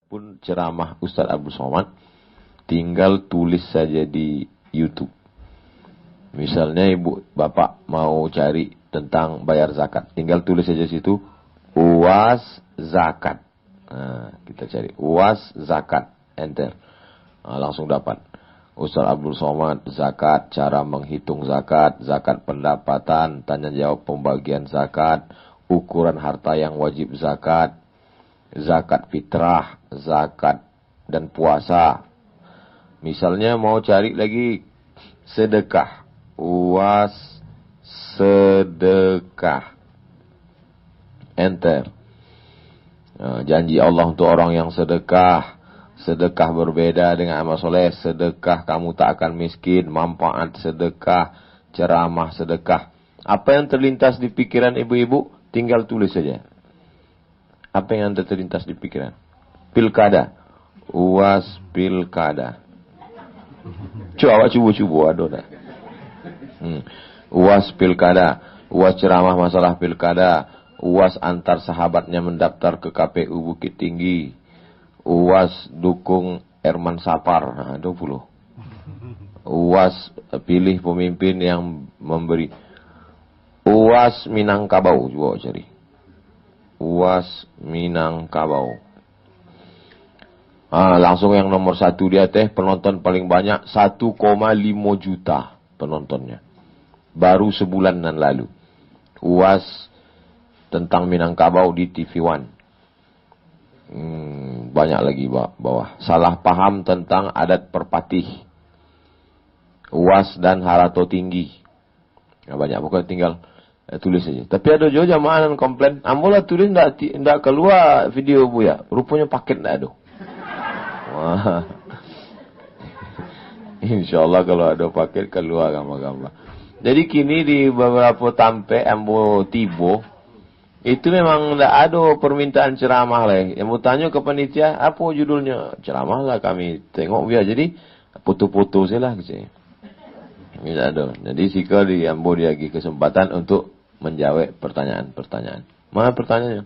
pun ceramah Ustadz Abdul Somad, tinggal tulis saja di YouTube. Misalnya ibu bapak mau cari tentang bayar zakat, tinggal tulis saja situ UAS zakat. Nah, kita cari UAS zakat, enter. Nah, langsung dapat. Ustadz Abdul Somad zakat, cara menghitung zakat, zakat pendapatan, tanya jawab pembagian zakat, ukuran harta yang wajib zakat, zakat fitrah, zakat dan puasa. Misalnya mau cari lagi sedekah, UAS sedekah, enter. Nah, janji Allah untuk orang yang sedekah. Sedekah berbeda dengan amal soleh. Sedekah kamu tak akan miskin. Manfaat sedekah, ceramah sedekah. Apa yang terlintas di pikiran ibu-ibu, tinggal tulis saja. Apa yang terlintas di pikiran? Pilkada. UAS pilkada. Coba cubu-cubu, aduh dah. UAS pilkada. UAS ceramah masalah pilkada. UAS antar sahabatnya mendaftar ke KPU Bukit Tinggi. UAS dukung Herman Sapar. Nah, 20. UAS pilih pemimpin yang memberi. UAS Minangkabau. Coba cari. UAS Minangkabau. Langsung yang nomor 1 dia penonton paling banyak 1,5 juta penontonnya. Baru sebulanan lalu. UAS tentang Minangkabau di TV One. Banyak lagi bawah. Salah paham tentang adat perpatih. UAS dan Harato Tinggi. Banyak pokoknya tinggal tulis saja. Tapi ada juga jamaah yang komplain, ambolah tulis ndak keluar video bu ya. Rupanya paket ndak ada. Wah. Insyaallah kalau ada paket keluar gambar-gambar. Jadi kini di beberapa tampe ambo tibo itu memang ndak ada permintaan ceramah lah. Yang mau tanya ke panitia, apa judulnya? Ceramah lah kami tengok biar. Jadi foto-foto sajalah gitu. Tidak ada. Jadi sika di ambo dia lagi kesempatan untuk menjawab pertanyaan-pertanyaan. Mana pertanyaannya?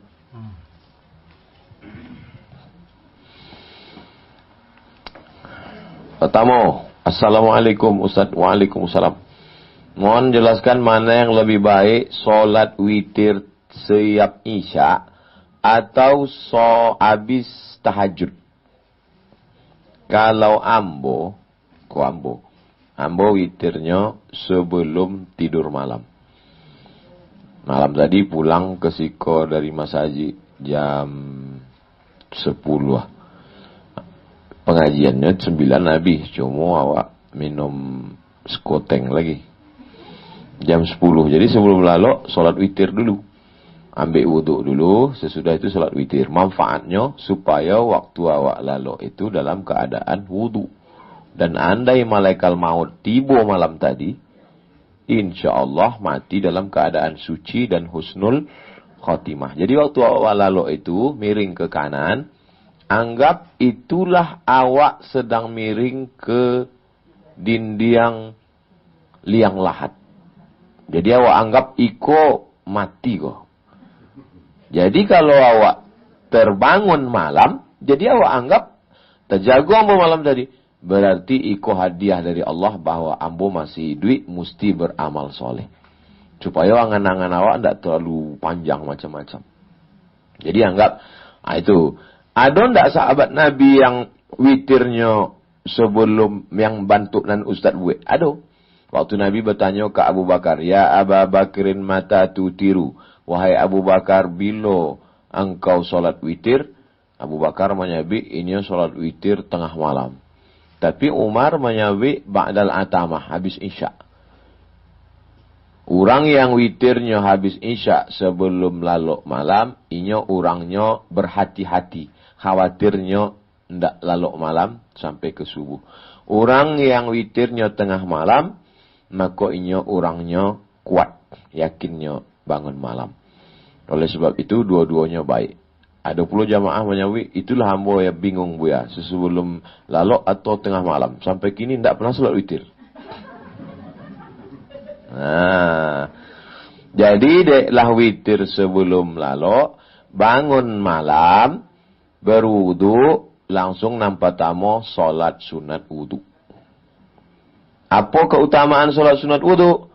Pertama, Assalamualaikum Ustaz. Waalaikumsalam. Mohon jelaskan mana yang lebih baik, solat witir setiap isya atau habis tahajud. Kalau ambo witirnya sebelum tidur malam. Malam tadi pulang ke Siko dari Mas Haji jam 10 lah. Pengajiannya 9 habis. Cuma awak minum skoteng lagi. Jam 10. Jadi sebelum lalu, solat witir dulu. Ambil wuduk dulu. Sesudah itu solat witir. Manfaatnya supaya waktu awak lalu itu dalam keadaan wuduk. Dan andai malaikat maut tiba malam tadi, insya-Allah mati dalam keadaan suci dan husnul khotimah. Jadi waktu awak lalu itu miring ke kanan, anggap itulah awak sedang miring ke dinding liang lahat. Jadi awak anggap iko mati kok. Jadi kalau awak terbangun malam, jadi awak anggap terjaga malam tadi. Berarti iko hadiah dari Allah bahwa ambo masih duit mesti beramal soleh. Supaya angan-angan awak tidak terlalu panjang macam-macam. Jadi anggap, itu. Ada ndak sahabat Nabi yang witirnya sebelum yang bantu dan Ustaz buat? Ada. Waktu Nabi bertanya ke Abu Bakar, Ya Abu Bakrin mata tutiru. Wahai Abu Bakar, bila engkau solat witir? Abu Bakar menyabi, ini solat witir tengah malam. Tapi Umar menyawi ba'dal atamah, habis isya. Orang yang witirnya habis isya sebelum lalu malam, ini orangnya berhati-hati. Khawatirnya ndak lalu malam sampai ke subuh. Orang yang witirnya tengah malam, maka ini orangnya kuat. Yakinnya bangun malam. Oleh sebab itu dua-duanya baik. Ada puluh jamaah menyawi, itulah hamba yang bingung bu ya. Sebelum lalok atau tengah malam. Sampai kini tidak pernah salat witir. Jadi deklah witir sebelum lalok. Bangun malam. Berwudu. langsung nampak tamu solat sunat wudu. Apa keutamaan solat sunat wudu?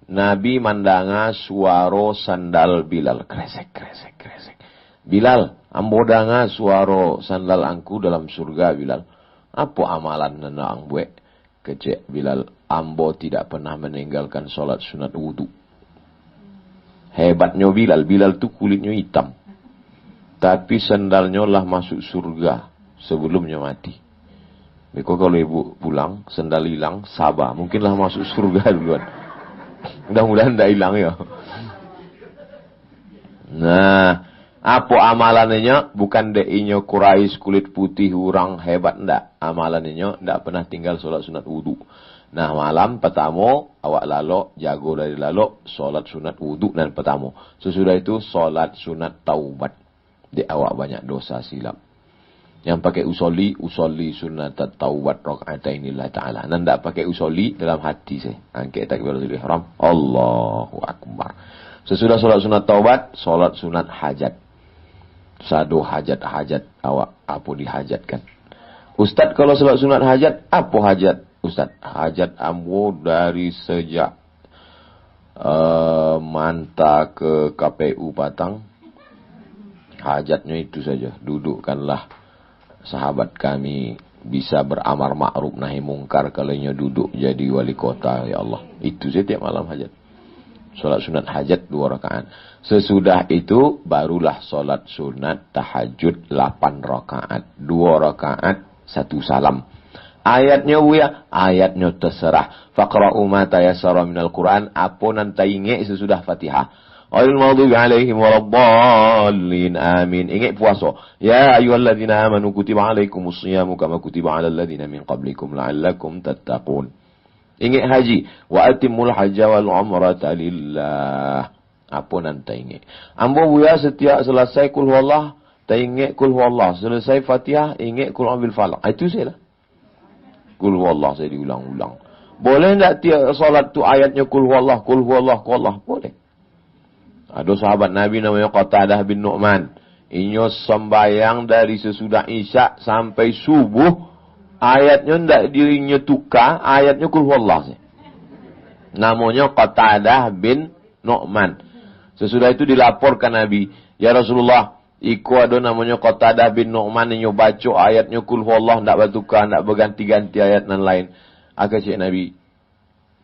Nabi mandanga suara sandal Bilal. Kresek, kresek, kresek. Bilal, ambo danga suara sandal angku dalam surga, Bilal. Apa amalan nana ang buek? Kecek Bilal, ambo tidak pernah meninggalkan solat sunat wudu. Hebatnya Bilal. Bilal tu kulitnya hitam. Tapi sendalnya lah masuk surga sebelumnya mati. Beko kalau ibu pulang, sendal hilang, sabar. Mungkinlah masuk surga duluan. Mudah-mudahan tidak hilang ya. Nah, apa amalannya? Bukan deinya Quraisy kulit putih orang hebat ndak. Amalannya ndak pernah tinggal solat sunat wudu. Nah, malam pertama awak lalok, jago dari lalok, solat sunat wudu dan pertama. Sesudah itu solat sunat taubat. Di awak banyak dosa silap. Yang pakai usolli sunat taubat rakaatainillah ta'ala. Nan tak pakai usolli dalam hati saya. Angkat takbiratul ihram. Allahu akbar. Sesudah solat sunat taubat, solat sunat hajat. Sado hajat-hajat awak apa dihajatkan. Ustaz kalau solat sunat hajat, apa hajat? Ustaz, hajat ambo dari sejak manta ke KPU Patang. Hajatnya itu saja. Dudukkanlah sahabat kami bisa beramar ma'ruf nahi mungkar kalanya duduk jadi wali kota, ya Allah. Itu saja tiap malam hajat. Solat sunat hajat 2 rakaat. Sesudah itu barulah solat sunat tahajud 8 rakaat. 2 rakaat 1 salam. Ayatnya buya, ayatnya terserah. Faqra'u ma tayassara minal Qur'an. Apa nanti ingat sesudah Fatihah. Ghairil maghdubi 'alaihim waladdallin. Amin. Ingat puasa. Ya ayyuhalladzina amanu kutiba 'alaikumus shiyamu kama kutiba 'alal ladzina min qablikum la'allakum tattaqun. Ingat haji. Wa atimul hajja wal umrata lillah. Apa nanti ingat? Ambo buya setiap selesai kul huwallah, ingat kul huwallah. Selesai Fatihah, ingat kul a'udzu bil falaq. Itu saya lah. Kul huwallah saya diulang-ulang. Boleh enggak tiap salat tu ayatnya kul huwallah, kul huwallah, kul huwallah? Boleh. Ada sahabat Nabi namanya Qatadah bin Nu'man. Inyo sembayang dari sesudah Isya sampai subuh. Ayatnya tidak dirinya tukar. Ayatnya kul huwallah. Namanya Qatadah bin Nu'man. Sesudah itu dilaporkan Nabi. Ya Rasulullah, iku ada namanya Qatadah bin Nu'man. Inyo baca ayatnya kul huwallah. Tidak bertukar, tidak berganti-ganti ayat dan lain. Akan cik Nabi.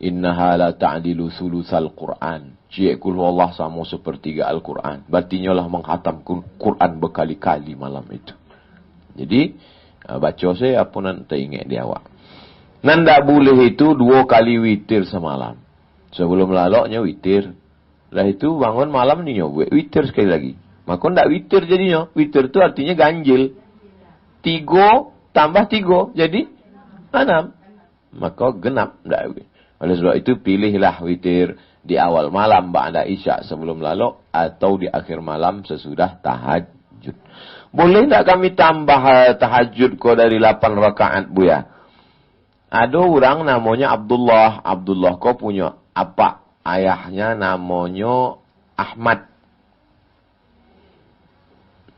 Innaha la ta'dilu sulusal Qur'an. Cik kul huwallah sama sepertiga Al-Quran. Berarti lah menghatam Quran berkali-kali malam itu. Jadi, baca saya apa nanti ingat dia awak. Nanda boleh itu 2 kali witir semalam. Sebelum laloknya witir. Lah itu bangun malam ni nyoba witir sekali lagi. Maka ndak witir jadinya. Witir itu artinya ganjil. 3 tambah 3 jadi 6. Maka genap ndak. Oleh sebab itu pilihlah witir di awal malam ba'da Isya sebelum lalok atau di akhir malam sesudah tahajud. Boleh tak kami tambah tahajud ko dari 8 rakaat buya? Ada orang namanya Abdullah. Abdullah ko punya apa? Ayahnya namanya Ahmad.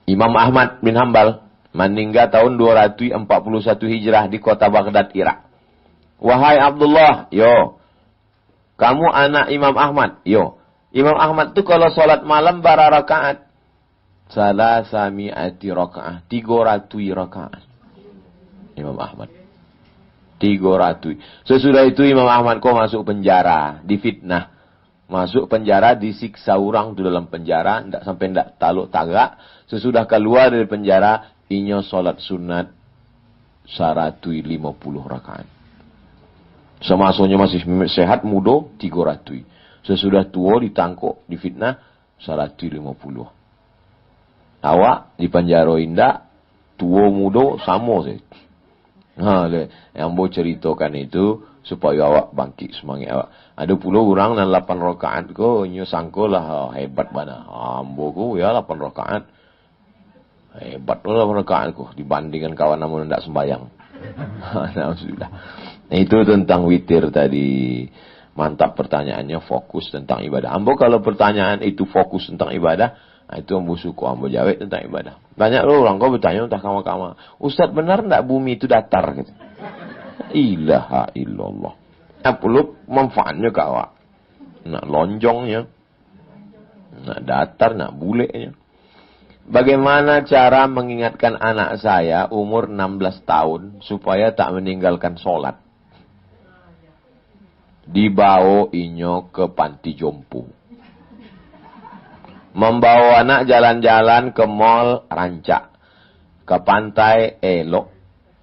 Imam Ahmad bin Hanbal meninggal tahun 241 Hijrah di kota Baghdad, Irak. Wahai Abdullah, yo. Kamu anak Imam Ahmad. Yo. Imam Ahmad tu kalau solat malam bara rakaat. Salasami'ati rakaat. 300 rakaat. Imam Ahmad. 300. Sesudah itu Imam Ahmad kau masuk penjara. Difitnah. Masuk penjara, disiksa orang tu dalam penjara. Ndak sampai ndak taluk tagak. Sesudah keluar dari penjara. Inyo solat sunat 150 rakaat. Semasanya masih sehat, muda, 300. Sesudah tua, ditangkuk, difitnah, 150. Awak, di penjara indah, tua, muda, sama saja. Yang mau ceritakan itu, supaya awak bangkit semangat awak. Ada pula orang dan 8 rakaat ko, nyo sangko lah, hebat mana. Ambo ko, ya 8 rakaat. Hebat lah 8 rakaat ko, dibandingkan kawan namun tidak sembahyang. Alhamdulillah. Itu tentang witir tadi. Mantap pertanyaannya, fokus tentang ibadah. Ambo kalau pertanyaan itu fokus tentang ibadah, Nah, itu ambo suku ambo jawab tentang ibadah. Banyak loh orang kau bertanya entah kama-kama. Ustaz benar enggak bumi itu datar gitu. Ilaha illallah. Apa lu manfaatnya ke awak? Nak lonjongnya. Nak datar, nak buleknya. Bagaimana cara mengingatkan anak saya umur 16 tahun supaya tak meninggalkan sholat? Dibawa inyo ke panti jompo. Membawa anak jalan-jalan ke mall rancak. Ke pantai elok.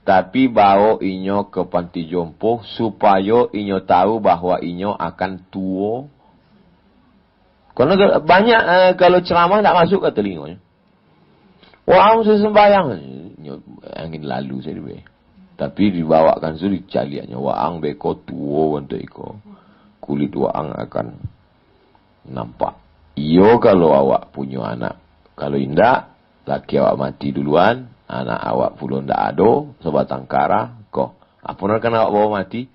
Tapi bawa inyo ke panti jompo supaya inyo tahu bahwa inyo akan tua. Karena banyak kalau ceramah tak masuk ke telinganya. Wah, saya sembahyang. Angin lalu saya dibawa. Tapi dibawakan itu dicaliannya. Waang beko tuo untuk iko. Kulit waang akan nampak. Iyo kalau awak punya anak. Kalau indah, laki awak mati duluan. Anak awak pula ndak ado. Sebatang kara. Kok. Apa akan awak bawa mati?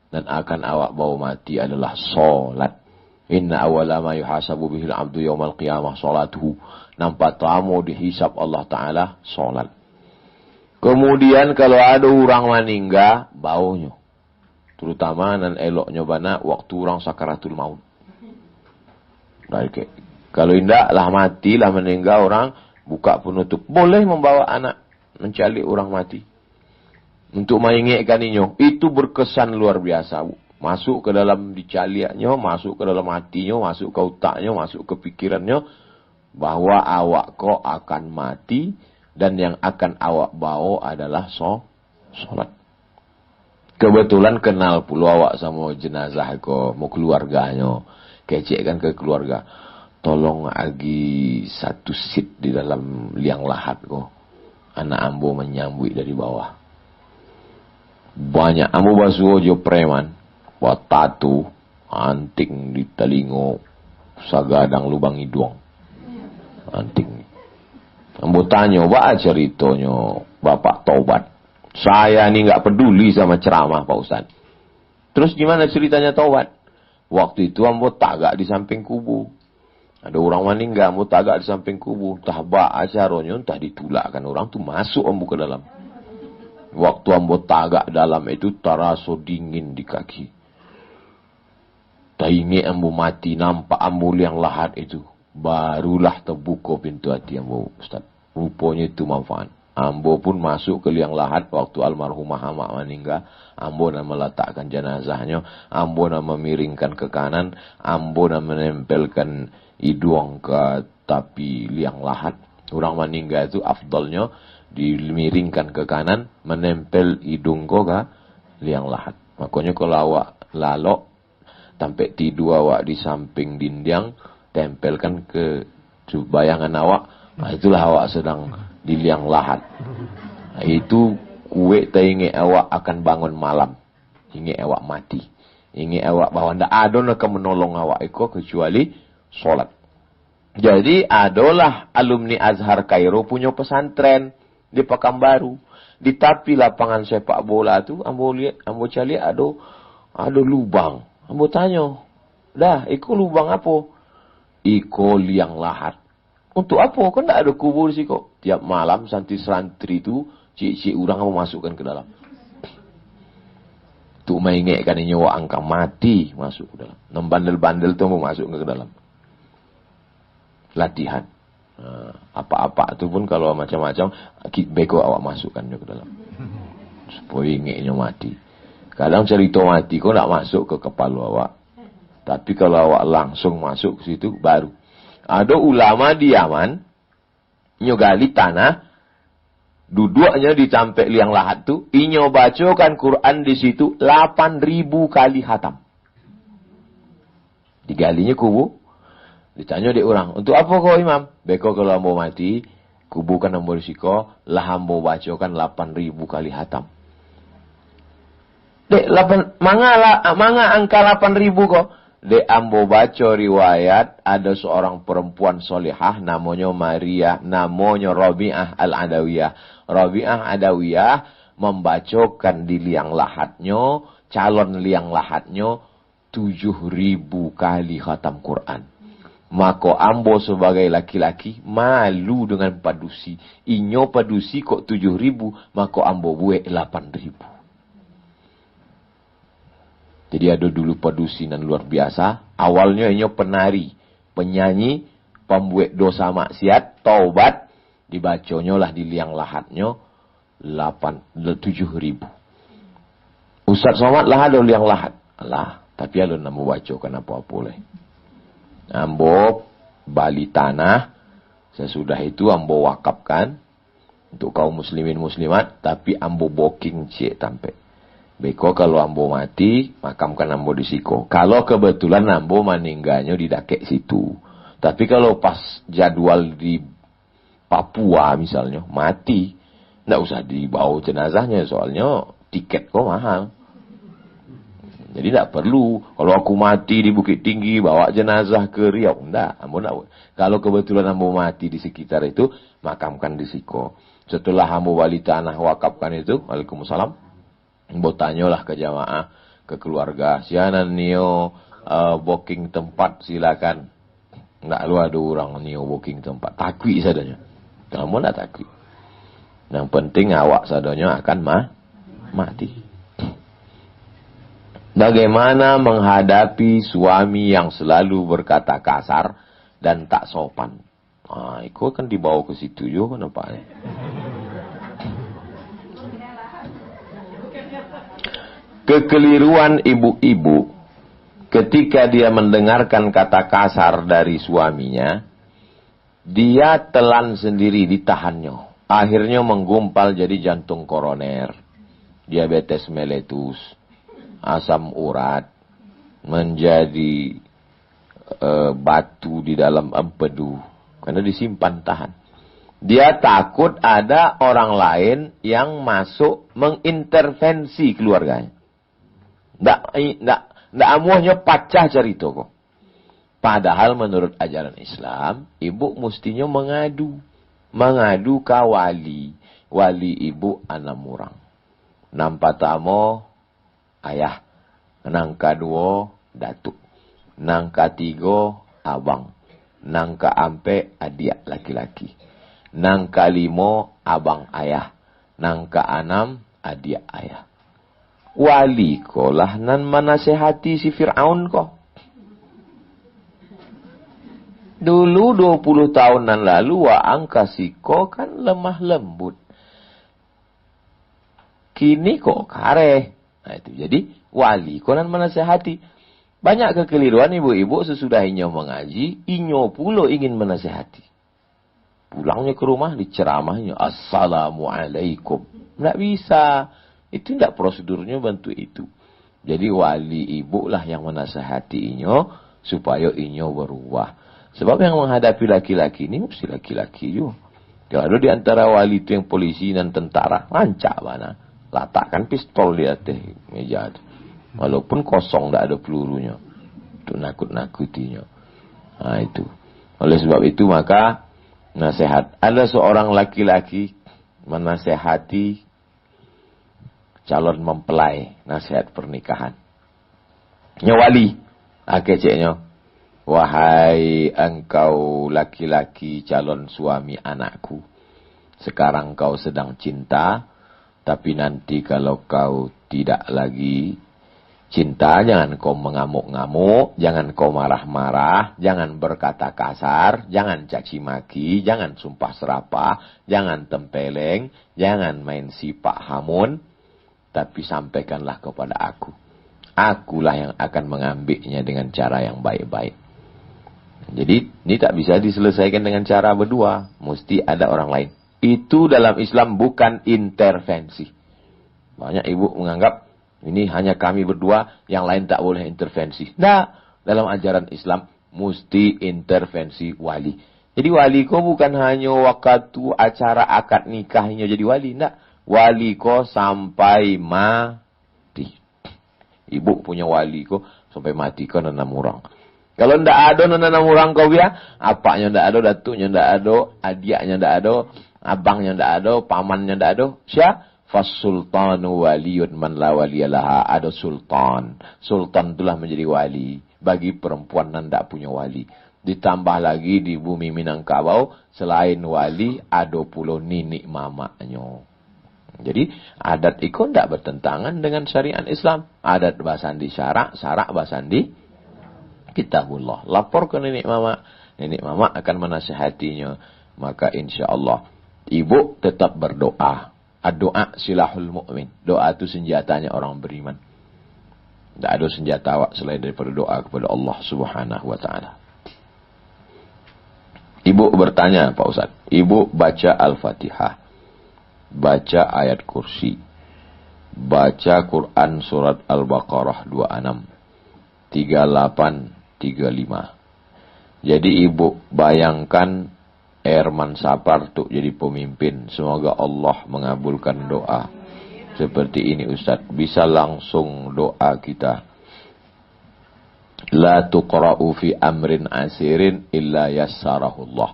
Dan akan awak bawa mati adalah solat. Inna awala ma yuhasabu bihil abdu yawmal qiyamah salatuhu. Nampak tamu dihisap Allah Ta'ala solat. Kemudian kalau ada orang meninggal, baunya. Terutama dan eloknya bana waktu orang sakaratul maut. Baik. Kalau indah lah mati, lah meninggal orang, buka penutup. Boleh membawa anak mencari orang mati. Untuk mengingatkan inyo. Itu berkesan luar biasa. Masuk ke dalam dicaliaknya, masuk ke dalam hatinya, masuk ke otaknya, masuk ke pikirannya. Bahwa awak kau akan mati. Dan yang akan awak bawa adalah sholat. Kebetulan kenal pula awak sama jenazah kau. Mau keluarganya. Kecekkan ke keluarga. Tolong agi satu seat di dalam liang lahat kau. Anak ambo menyambut dari bawah. Banyak. Ambo basuh jo preman. Buat tatu. Anting di telingo. Sagadang lubang hidung. Anting. Ambo tanya, apa ceritanya Bapak taubat? Saya ni nggak peduli sama ceramah Pak Ustaz. Terus gimana ceritanya taubat? Waktu itu ambo tagak di samping kubu. Ada orang meninggal, ambo tagak di samping kubu. Entah baca caranya, entah ditulakkan orang tu masuk ambo ke dalam. Waktu ambo tagak dalam itu terasa dingin di kaki. Tak ingat ambo mati, nampak ambo liang lahat itu. Barulah terbuka pintu hati ambo Ustaz. Rupanya itu manfaat. Ambo pun masuk ke liang lahat waktu almarhumah Hamak meninggal. Ambo nak meletakkan jenazahnya. Ambo nak memiringkan ke kanan. Ambo nak menempelkan hidung ke tapi liang lahat. Orang meninggal itu afdalnya dimiringkan ke kanan. Menempel hidung ke liang lahat. Makanya kalau awak lalok. Sampai tidur awak di samping dinding. Tempelkan ke bayangan awak. Nah, itulah awak sedang di liang lahat. Nah, itu kue tak ingat awak akan bangun malam. Ingat awak mati. Ingat awak bahwa tidak ada yang akan menolong awak itu kecuali solat. Jadi adalah alumni Azhar Kairo punya pesantren di Pekanbaru. Di tapi lapangan sepak bola tu, ambo cari ada lubang. Ambo tanya, dah, ikut lubang apa? Iko liang lahat. Untuk apa? Kan tak ada kubur sih kok. Tiap malam santri-santri itu cik-cik orang mau masukkan ke dalam. Untuk mengingatkan nyawa angka mati masuk ke dalam. Bandel-bandel tu mau masuk ke dalam. Latihan. Apa-apa tu pun kalau macam-macam beko awak masukkan ke dalam. Supaya ingatnya mati. Kadang cerita mati kau nak masuk ke kepala awak. Tapi kalau awak langsung masuk ke situ, baru. Ada ulama di Yaman, nyogali tanah, duduknya di sampai liang lahat tu, inyo bacakan Quran di situ 8.000 kali khatam. Digalinya kubu, ditanya dia orang, untuk apa kau imam? Beko kalau ambo mati, kubu kan ambo risiko, lah ambo bacakan 8.000 kali khatam. Dek, manga angka 8.000 kok. De ambo baca riwayat ada seorang perempuan solehah namanya Maria, namanya Rabi'ah al-Adawiyah. Rabi'ah Adawiyah membacakan di liang lahatnya, calon liang lahatnya 7.000 kali khatam Quran. Maka ambo sebagai laki-laki malu dengan padusi. Inyo padusi kok 7.000, maka ambo buek 8.000. Jadi ada dulu padusi nan luar biasa. Awalnya inyo penari, penyanyi, pembuat dosa maksiat, taubat, dibaconyo lah di liang lahatnya 7.000. Ustaz Somad lah ada liang lahat. Alah, tapi alun namu baca kenapa boleh. Ambo bali tanah, sesudah itu ambo wakafkan untuk kaum muslimin muslimat, tapi ambo booking cek tampe. Beko kalau ambo mati, makamkan ambo di siko. Kalau kebetulan ambo meninggalnya di dakek situ. Tapi kalau pas jadwal di Papua misalnya, mati, nggak usah dibawa jenazahnya, soalnya tiket kok mahal. Jadi tidak perlu. Kalau aku mati di Bukit Tinggi, bawa jenazah ke Riau. Enggak. Kalau kebetulan ambo mati di sekitar itu, makamkan di siko. Setelah ambo balik tanah wakafkan itu, Waalaikumsalam, ambo tanyalah ke jamaah, ke keluarga. Sianan nio booking tempat silakan. Enggak lu ada orang nio booking tempat. Takwi sadanya. Kamu enggak takwi. Yang penting awak sadanya akan mati. Bagaimana menghadapi suami yang selalu berkata kasar dan tak sopan? Ah, itu kan dibawa ke situ juga nampaknya. Kekeliruan ibu-ibu ketika dia mendengarkan kata kasar dari suaminya, dia telan sendiri, ditahannya. Akhirnya menggumpal jadi jantung koroner, diabetes meletus, asam urat, menjadi batu di dalam empedu karena disimpan tahan. Dia takut ada orang lain yang masuk mengintervensi keluarganya. Ndak amuhnya pacah cerita kok. Padahal menurut ajaran Islam, ibu mestinya mengadu ke wali. Wali ibu 6 orang. 6 patamo ayah, nang kedua datuk, nang ketiga abang, nang keempat adik laki-laki, nang kelima abang ayah, nang keenam adik ayah. Wali ko lah nan menasehati si Fir'aun ko. Dulu 20 tahunan lalu waang kasiko kan lemah lembut. Kini kok kareh. Nah itu jadi wali konan menasehati. Banyak kekeliruan ibu-ibu sesudah inyo mengaji, inyo pula ingin menasehati. Pulangnya ke rumah diceramahnya, Assalamualaikum. Tidak bisa. Itu tidak prosedurnya bantu itu. Jadi wali ibu lah yang menasehati inyo supaya inyo berubah. Sebab yang menghadapi laki-laki ini mesti laki-laki juga. Kalau ada di antara wali itu yang polisi dan tentara, rancak mana. Letakkan pistol di atas meja itu. Walaupun kosong, tidak ada pelurunya. Untuk nakut-nakutinya. Nah itu. Oleh sebab itu maka nasihat. Ada seorang laki-laki menasehati calon mempelai. Nasihat pernikahan. Nyawali. Keceknya. Wahai engkau laki-laki calon suami anakku. Sekarang kau sedang cinta. Tapi nanti kalau kau tidak lagi cinta, jangan kau mengamuk-ngamuk, jangan kau marah-marah, jangan berkata kasar, jangan caci maki, jangan sumpah serapah, jangan tempeleng, jangan main sipak hamun, tapi sampaikanlah kepada aku. Akulah yang akan mengambilnya dengan cara yang baik-baik. Jadi ini tak bisa diselesaikan dengan cara berdua, mesti ada orang lain. Itu dalam Islam bukan intervensi. Banyak ibu menganggap ini hanya kami berdua, yang lain tak boleh intervensi. Nah, dalam ajaran Islam mesti intervensi wali. Jadi wali ko bukan hanya waktu acara akad nikahnya jadi wali. Nah, wali ko sampai mati. Ibu punya wali ko sampai mati ko 6 orang. Kalau ndak ada 6 orang kau biar, apanya ndak ada, datuknya ndak ada, adiknya ndak ada, abangnya ndak ada, pamannya ndak ada. Siapa? Fasultanu waliyun man la waliyalaha. Ada sultan. Sultan itulah menjadi wali bagi perempuan yang tidak punya wali. Ditambah lagi di bumi Minangkabau, selain wali, ada pula ninik mamaknya. Jadi, adat itu tidak bertentangan dengan syariat Islam. Adat basandi syarak, syarak basandi kitabullah. Lapor ke nenek mama. Nenek mama akan menasihatinya. Maka insya Allah, ibu tetap berdoa. Doa silahul mu'min. Doa itu senjatanya orang beriman. Tidak ada senjata awak selain daripada doa kepada Allah Subhanahu wa ta'ala. Ibu bertanya, Pak Ustaz. Ibu baca Al-Fatihah. Baca ayat kursi. Baca Quran surat Al-Baqarah 26. 38, 35. Jadi ibu bayangkan Herman Sapar untuk jadi pemimpin. Semoga Allah mengabulkan doa. Seperti ini Ustaz. Bisa langsung doa kita. La tuqra'u fi amrin asirin illa yassarahullah.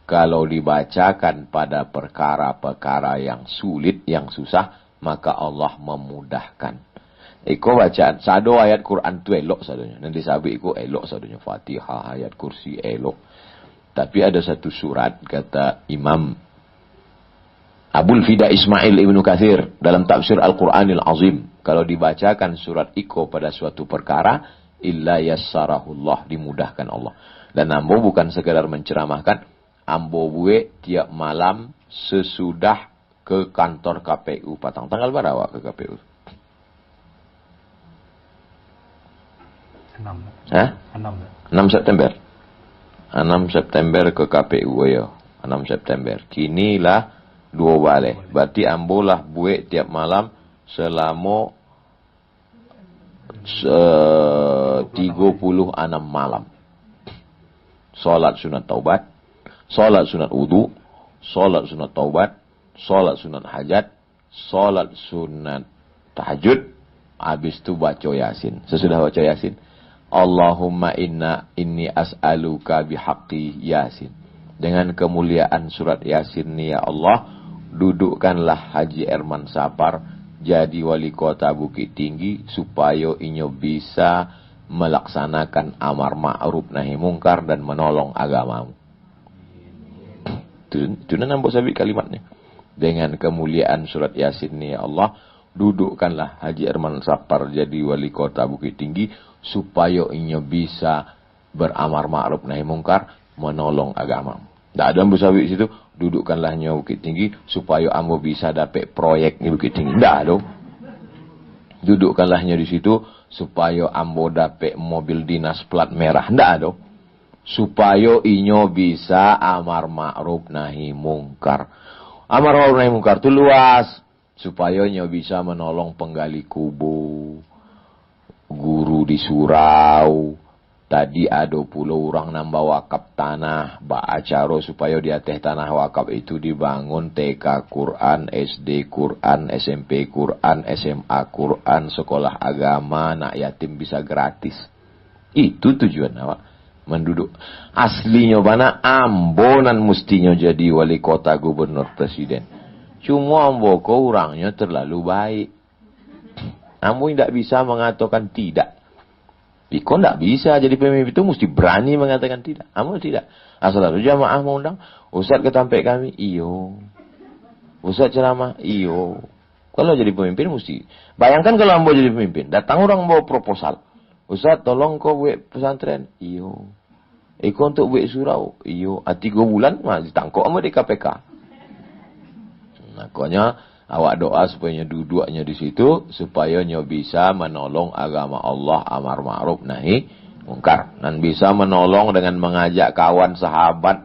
Kalau dibacakan pada perkara-perkara yang sulit, yang susah, maka Allah memudahkan. Iko bacaan sado ayat Quran tu elok sadonya. Nanti sabi iko elok sadonya. Fatihah, ayat kursi elok. Tapi ada satu surat kata Imam Abul Fida Ismail Ibnu Katsir dalam tafsir Al-Qur'anil Azim. Kalau dibacakan surat iko pada suatu perkara, illa yassarahullah, dimudahkan Allah. Dan ambo bukan sekadar menceramahkan, ambo buat tiap malam sesudah ke kantor KPU Patang. Tanggal berapa awak ke KPU? 6 September. 6 September ke KPU ya. 6 September. Kinilah 2 balik. Berarti ambo lah buat tiap malam selama 36 malam. Salat sunat taubat, salat sunat wudu, salat sunat taubat, salat sunat hajat, salat sunat tahajud, habis itu baca Yasin. Sesudah baca Yasin, Allahumma inni as'aluka bihaqqi Yasin. Dengan kemuliaan surat Yasin ni ya Allah, dudukkanlah Haji Herman Sapar jadi wali kota Bukit Tinggi supaya inyo bisa melaksanakan amar ma'ruf nahi mungkar dan menolong agamamu. Itu nambah sabit kalimatnya. Dengan kemuliaan surat Yasin ni ya Allah, dudukkanlah Haji Herman Sapar jadi wali kota Bukit Tinggi supaya inyo bisa beramar ma'ruf nahi mungkar, menolong agamamu. Tak ada ambo sabit situ, dudukkanlah nyo Bukit Tinggi supaya ambo bisa dapat proyek di Bukit Tinggi. Tak ada. Dudukkanlah nyo di situ supaya ambo dapat mobil dinas plat merah. Tak ada. Supaya inyo bisa amar ma'ruf nahi mungkar. Amar ma'ruf nahi mungkar itu luas. Supaya inyo bisa menolong penggali kubur, guru di surau. Tadi ada pula orang nambah wakaf tanah, acara supaya di atas tanah wakaf itu dibangun TK Quran, SD Quran, SMP Quran, SMA Quran, sekolah agama, anak yatim bisa gratis. Itu tujuan awak menduduk. Aslinya mana ambonan mestinya jadi wali kota, gubernur, presiden. Cuma ambo ko orangnya terlalu baik. Ambo tidak bisa mengatakan tidak. Iko tidak bisa jadi pemimpin itu mesti berani mengatakan tidak. Ambo tidak. Asal lalu jamaah mau undang, Ustaz ketampe kami, iyo. Ustaz ceramah, iyo. Kalau jadi pemimpin mesti. Bayangkan kalau ambo jadi pemimpin, datang orang bawa proposal. Ustaz tolong kau buat pesantren, iyo. Iko untuk buat surau, iyo. 3 bulan mah ditangkap sama di KPK. Makanya awak doa supaya duduknya di situ supaya nyo bisa menolong agama Allah, amar ma'ruf nahi mungkar, dan bisa menolong dengan mengajak kawan, sahabat,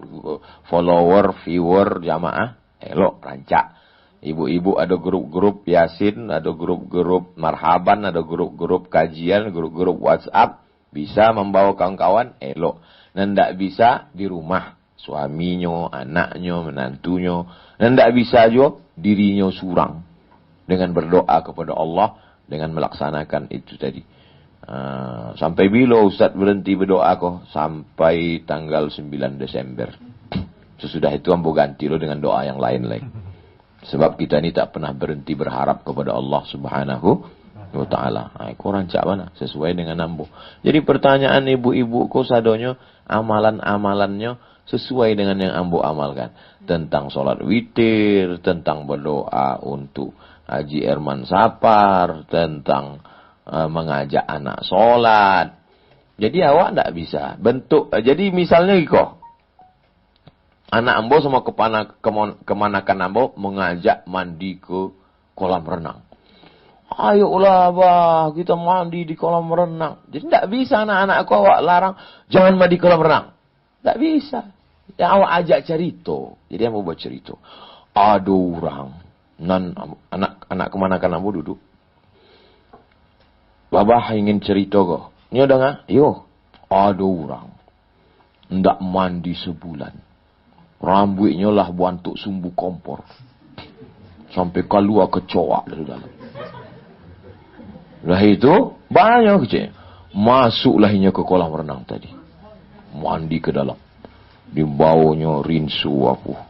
follower, viewer, jamaah elok rancak. Ibu-ibu ada grup-grup Yasin, ada grup-grup marhaban, ada grup-grup kajian, grup-grup WhatsApp, bisa membawa kawan-kawan elok. Dan tidak bisa di rumah suaminya, anaknya, menantunya, dan tidak bisa juga dirinya surang dengan berdoa kepada Allah dengan melaksanakan itu tadi. Sampai bila Ustaz berhenti berdoa kok? Sampai tanggal 9 Desember. Sesudah itu ambo ganti lo dengan doa yang lain lagi. Sebab kita ini tak pernah berhenti berharap kepada Allah Subhanahu wa ta'ala. Kau rancak mana? Sesuai dengan ambo. Jadi pertanyaan ibu-ibu kau sadonyo, amalan-amalannya sesuai dengan yang ambo amalkan. Tentang sholat witir, tentang berdoa untuk Haji Erman Sapar, tentang mengajak anak sholat. Jadi awak tidak bisa bentuk. Jadi misalnya kok anak ambo sama kemanakan ambo mengajak mandi ke kolam renang. Ayolah bah, kita mandi di kolam renang. Jadi tidak bisa anak-anakku awak larang, jangan mandi kolam renang. Tidak bisa. Ya awak ajak cerita. Jadi ambo buat cerita. Ada orang, anak kemanakan ambo duduk. Babah ingin cerita kok. Ini udah nggak? Yo, ada orang, tidak mandi sebulan. Rambutnya lah bantuk sumbu kompor. Sampai keluar kecoak dari dalam. Lah itu, banyak kecil. Masuklah inya ke kolam renang tadi. Mandi ke dalam. Dibawanya rinsu apa.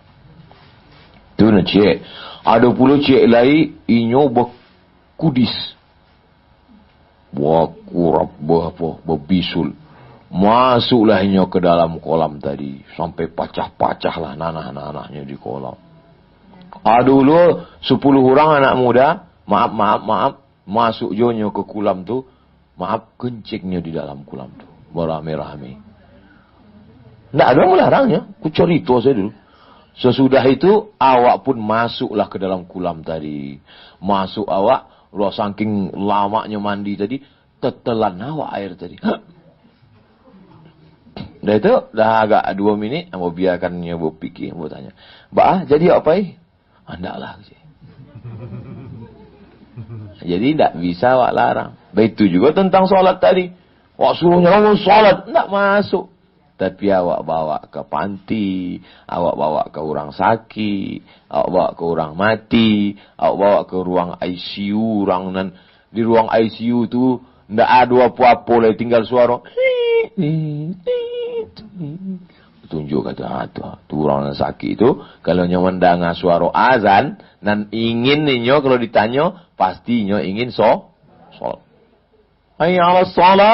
Itu nak cik. Ada pula cik lain, inyo berkudis. Berkurap, berbisul. Masuklah inya ke dalam kolam tadi. Sampai pacah-pacah lah nanah-nanahnya di kolam. Dulu 10 orang anak muda. Maaf. Masuk jonyo ke kolam tu. Maaf, kencingnya di dalam kolam tu. Berame-rame. Tak ada yang melarangnya. Ku cerita saya dulu. Sesudah itu, awak pun masuklah ke dalam kolam tadi. Masuk awak. Saking lamanya mandi tadi. Tetelan awak air tadi. Dah itu, dah agak 2 minit, ambo biarkannya berfikir, ambo tanya. Bah, jadi apa Andaklah. Jadi tidak bisa awak larang. Begitu juga tentang solat tadi. Awak suruhnya kamu solat, tidak masuk. Tapi awak bawa ke panti, awak bawa ke orang sakit, awak bawa ke orang mati, awak bawa ke ruang ICU, di ruang ICU tu tidak ada apa-apa lagi, tinggal suara. Tunjuk kata tu orang sakit itu kalau nyaman dengar suara azan dan ingin ninyo kalau ditanya pasti nyo ingin solat. Hayya 'alas salat.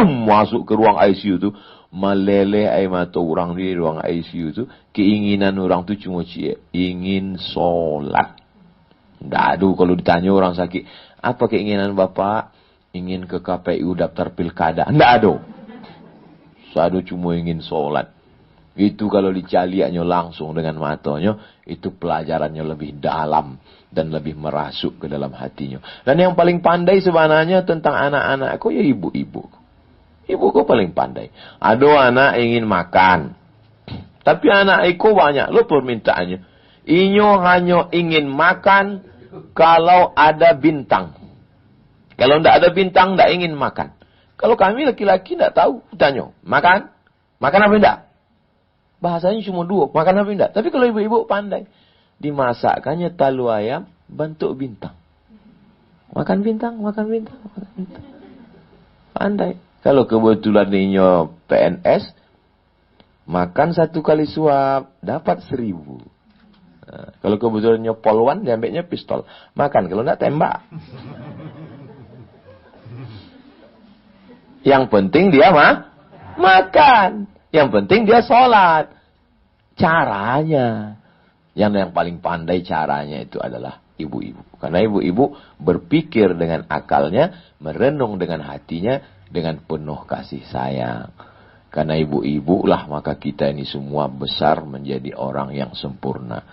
Masuk ke ruang ICU tu meleleh air mata orang di ruang ICU tu, keinginan orang tu cuma ingin solat. Tak ada kalau ditanya orang sakit, apa keinginan bapak? Ingin ke KPU daftar pilkada. Tak ada. Sadu cuma ingin solat. Itu kalau dicaliaknya langsung dengan matanya, itu pelajarannya lebih dalam dan lebih merasuk ke dalam hatinya. Dan yang paling pandai sebenarnya tentang anak-anakku ya ibu-ibu. Ibuku paling pandai. Ada anak ingin makan. Tapi anak iku banyak lo permintaannya. Inyo hanya ingin makan kalau ada bintang. Kalau tidak ada bintang, tidak ingin makan. Kalau kami laki-laki tidak tahu, tanya, makan? Makan apa tidak? Bahasanya cuma 2, makan apa tidak? Tapi kalau ibu-ibu pandai. Dimasakkannya talu ayam, bentuk bintang. Makan bintang, makan bintang, makan bintang. Pandai. Kalau kebetulan inyo PNS, makan 1 kali suap, dapat 1000. Nah, kalau kebetulannya polwan, diambilnya pistol. Makan, kalau tidak tembak. Yang penting dia makan. Yang penting dia sholat. Caranya. Yang paling pandai caranya itu adalah ibu-ibu. Karena ibu-ibu berpikir dengan akalnya, merenung dengan hatinya, dengan penuh kasih sayang. Karena ibu-ibu lah maka kita ini semua besar menjadi orang yang sempurna.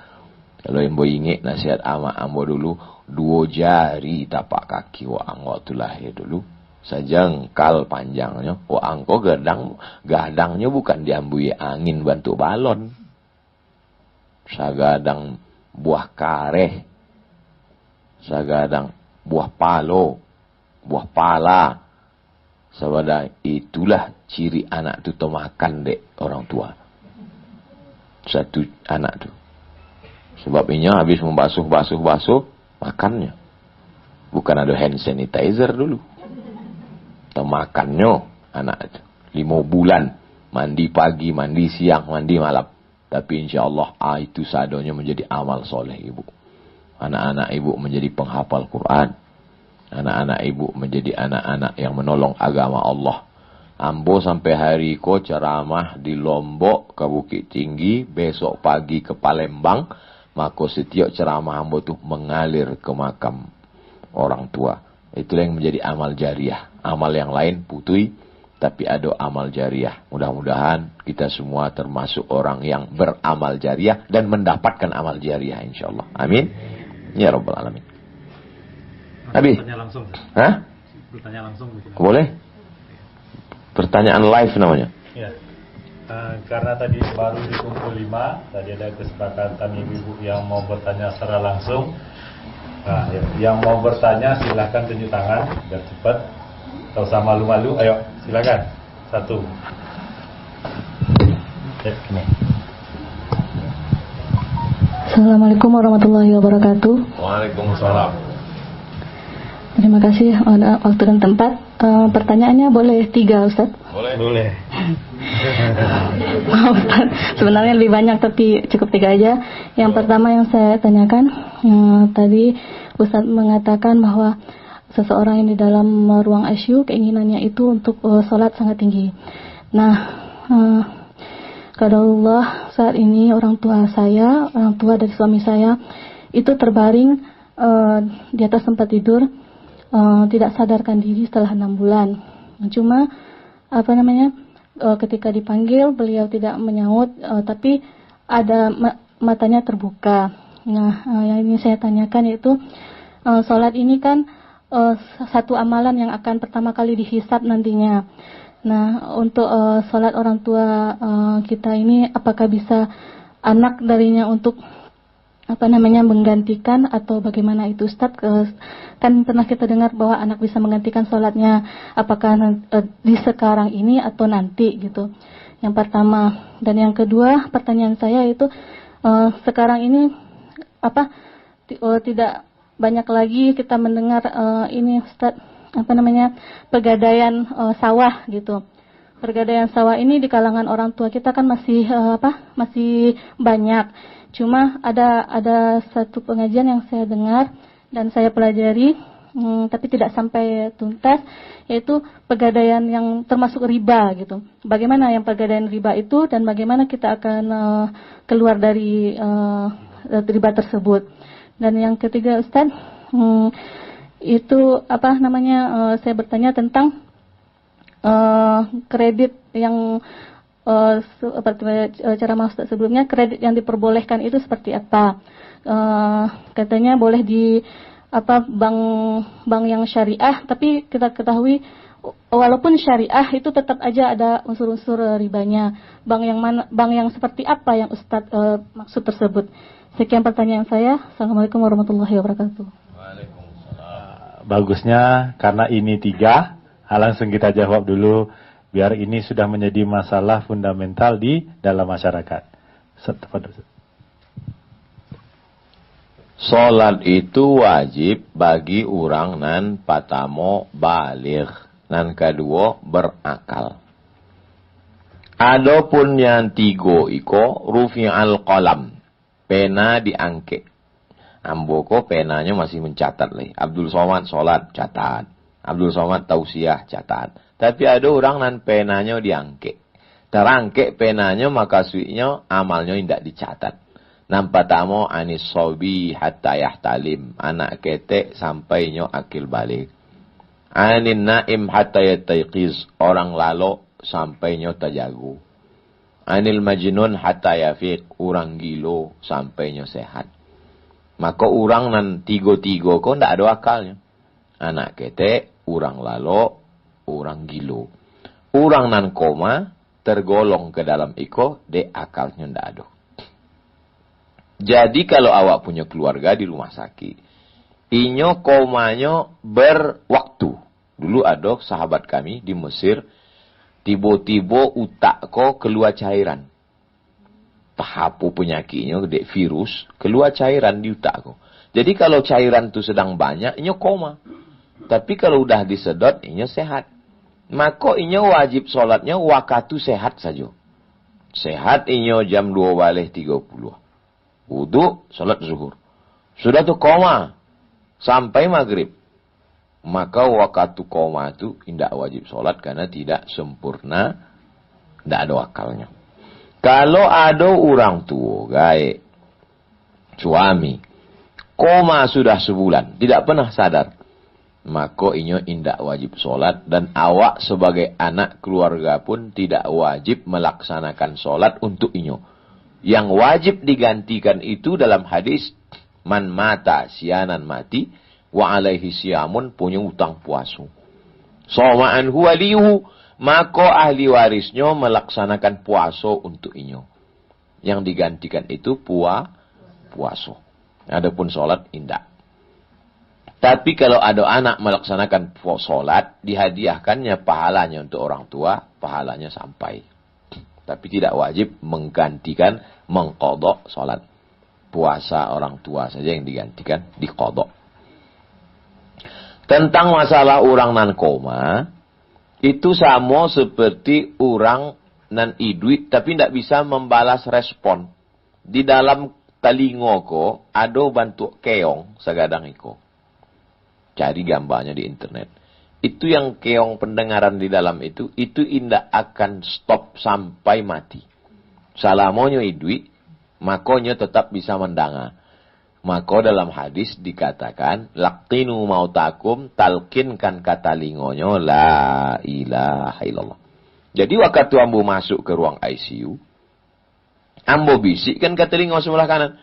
Kalau ambo ingat nasihat ama ambo dulu, 2 jari tapak kaki wa anggo tu lahir dulu. Sejengkal panjangnya. Angko gadangnya bukan diambui angin bantu balon. Sagadang buah kareh. Sagadang buah palo. Buah pala. Sabada itulah ciri anak tu makan dek orang tua. Satu anak tu. Sebab ini habis membasuh, makannya. Bukan ada hand sanitizer dulu. Makannya anak itu 5 bulan mandi pagi, mandi siang, mandi malam. Tapi insya Allah itu sadonya menjadi amal soleh ibu. Anak-anak ibu menjadi penghafal Quran. Anak-anak ibu menjadi anak-anak yang menolong agama Allah. Ambo sampai hari ko ceramah di Lombok ke Bukit Tinggi, besok pagi ke Palembang, maka setiap ceramah ambo tuh mengalir ke makam orang tua. Itulah yang menjadi amal jariah. Amal yang lain putui, tapi ada amal jariah. Mudah-mudahan kita semua termasuk orang yang beramal jariah dan mendapatkan amal jariah insyaallah. Amin. Ya Rabbal Alamin. Habis? Bertanya langsung. Hah? Bertanya langsung. Boleh? Pertanyaan live namanya. Ya. Karena tadi baru dikumpul 5, tadi ada kesepakatan ibu-ibu yang mau bertanya secara langsung. Nah, yang mau bertanya silahkan tunjuk tangan biar cepat. Tak usah malu-malu. Ayo, silakan. 1. Ini. Assalamualaikum warahmatullahi wabarakatuh. Waalaikumsalam. Terima kasih waktu dan tempat. Pertanyaannya boleh 3, Ustaz? Boleh. Ustaz, sebenarnya lebih banyak tapi cukup 3 aja. Yang pertama yang saya tanyakan, tadi Ustaz mengatakan bahwa seseorang yang di dalam ruang ICU keinginannya itu untuk sholat sangat tinggi. Nah, qadarullah saat ini orang tua dari suami saya itu terbaring di atas tempat tidur, tidak sadarkan diri setelah 6 bulan. Cuma ketika dipanggil beliau tidak menyaut, tapi ada matanya terbuka. Nah, yang ini saya tanyakan yaitu sholat ini kan satu amalan yang akan pertama kali dihisab nantinya. Nah, untuk sholat orang tua kita ini, apakah bisa anak darinya untuk menggantikan atau bagaimana itu, Ustaz? Kan pernah kita dengar bahwa anak bisa menggantikan sholatnya, apakah di sekarang ini atau nanti gitu. Yang pertama. Dan yang kedua, pertanyaan saya itu sekarang ini tidak banyak lagi kita mendengar ini, Ustaz, pegadaian sawah gitu. Pegadaian sawah ini di kalangan orang tua kita kan masih banyak. Cuma ada satu pengajian yang saya dengar dan saya pelajari, tapi tidak sampai tuntas, yaitu pegadaian yang termasuk riba gitu. Bagaimana yang pegadaian riba itu dan bagaimana kita akan keluar dari riba tersebut. Dan yang ketiga, Ustaz, itu saya bertanya tentang kredit yang seperti cara maksud sebelumnya, kredit yang diperbolehkan itu seperti apa? Katanya boleh di bank yang syariah, tapi kita ketahui walaupun syariah itu tetap aja ada unsur-unsur ribanya. Bank yang seperti apa yang Ustaz maksud tersebut? Sekian pertanyaan saya. Assalamualaikum warahmatullahi wabarakatuh. Waalaikumsalam. Bagusnya karena ini 3, langsung kita jawab dulu. Biar ini sudah menjadi masalah fundamental di dalam masyarakat. Salat itu wajib bagi orang nan patamo baligh, nan kedua berakal. Adapun yang 3 iko rufi'al qalam, pena diangkat. Amboko penanya masih mencatat lagi. Abdul Somad salat catat. Abdul Somad tausiah catat. Tapi ada orang nan penanya diangkat. Terangkat penanya maka suinya amalnya tidak dicatat. Nampak tamo anis sobi hatta yahtalim. Anak ketek sampainya akil balik. Anin naim hatta yatayqiz. Orang lalo sampainya tajagu. Anil majnun hatta yafiq. Orang gilo sampainya sehat. Maka orang nan 3 kok tidak ada akalnya. Anak ketek, orang lalo, orang gilo. Orang nan koma tergolong ke dalam iko, de akalnya ndak ada. Jadi kalau awak punya keluarga di rumah sakit, inyo komanya berwaktu. Dulu ada sahabat kami di Mesir, tiba-tiba utak ko keluar cairan. Tahapu penyakitnya, gede virus, keluar cairan di utak ko. Jadi kalau cairan itu sedang banyak, inyo koma. Tapi kalau udah disedot, inyo sehat. Maka inyo wajib sholatnya waktu sehat saja. Sehat inyo jam 12.30. Wudu, sholat zuhur. Sudah tuh koma sampai maghrib. Maka waktu koma itu tidak wajib sholat karena tidak sempurna, tidak ada wakalnya. Kalau ada orang tua, gaek, suami, koma sudah sebulan, tidak pernah sadar, maka inyo tidak wajib sholat dan awak sebagai anak keluarga pun tidak wajib melaksanakan sholat untuk inyo. Yang wajib digantikan itu dalam hadis, man mata sianan mati, wa alaihi siyamun punya utang puasa. Soma'an huwa liyuhu, maka ahli warisnya melaksanakan puasa untuk inyo. Yang digantikan itu puasa. Adapun sholat indah. Tapi kalau ada anak melaksanakan sholat, dihadiahkannya pahalanya untuk orang tua, pahalanya sampai. Tapi tidak wajib menggantikan, mengqadha sholat. Puasa orang tua saja yang digantikan, diqadha. Tentang masalah orang nan koma, itu sama seperti orang nan iduit tapi tidak bisa membalas respon. Di dalam telinga ko ada bentuk keong segadang iko. Cari gambarnya di internet. Itu yang keong pendengaran di dalam itu indah akan stop sampai mati. Salamonyo iduit, makonyo tetap bisa mendengar. Maka dalam hadis dikatakan, laqinu mautakum, talkinkan kata lingonyo, la ilaha illallah. Jadi waktu ambo masuk ke ruang ICU, ambo bisikkan kata lingo sebelah kanan.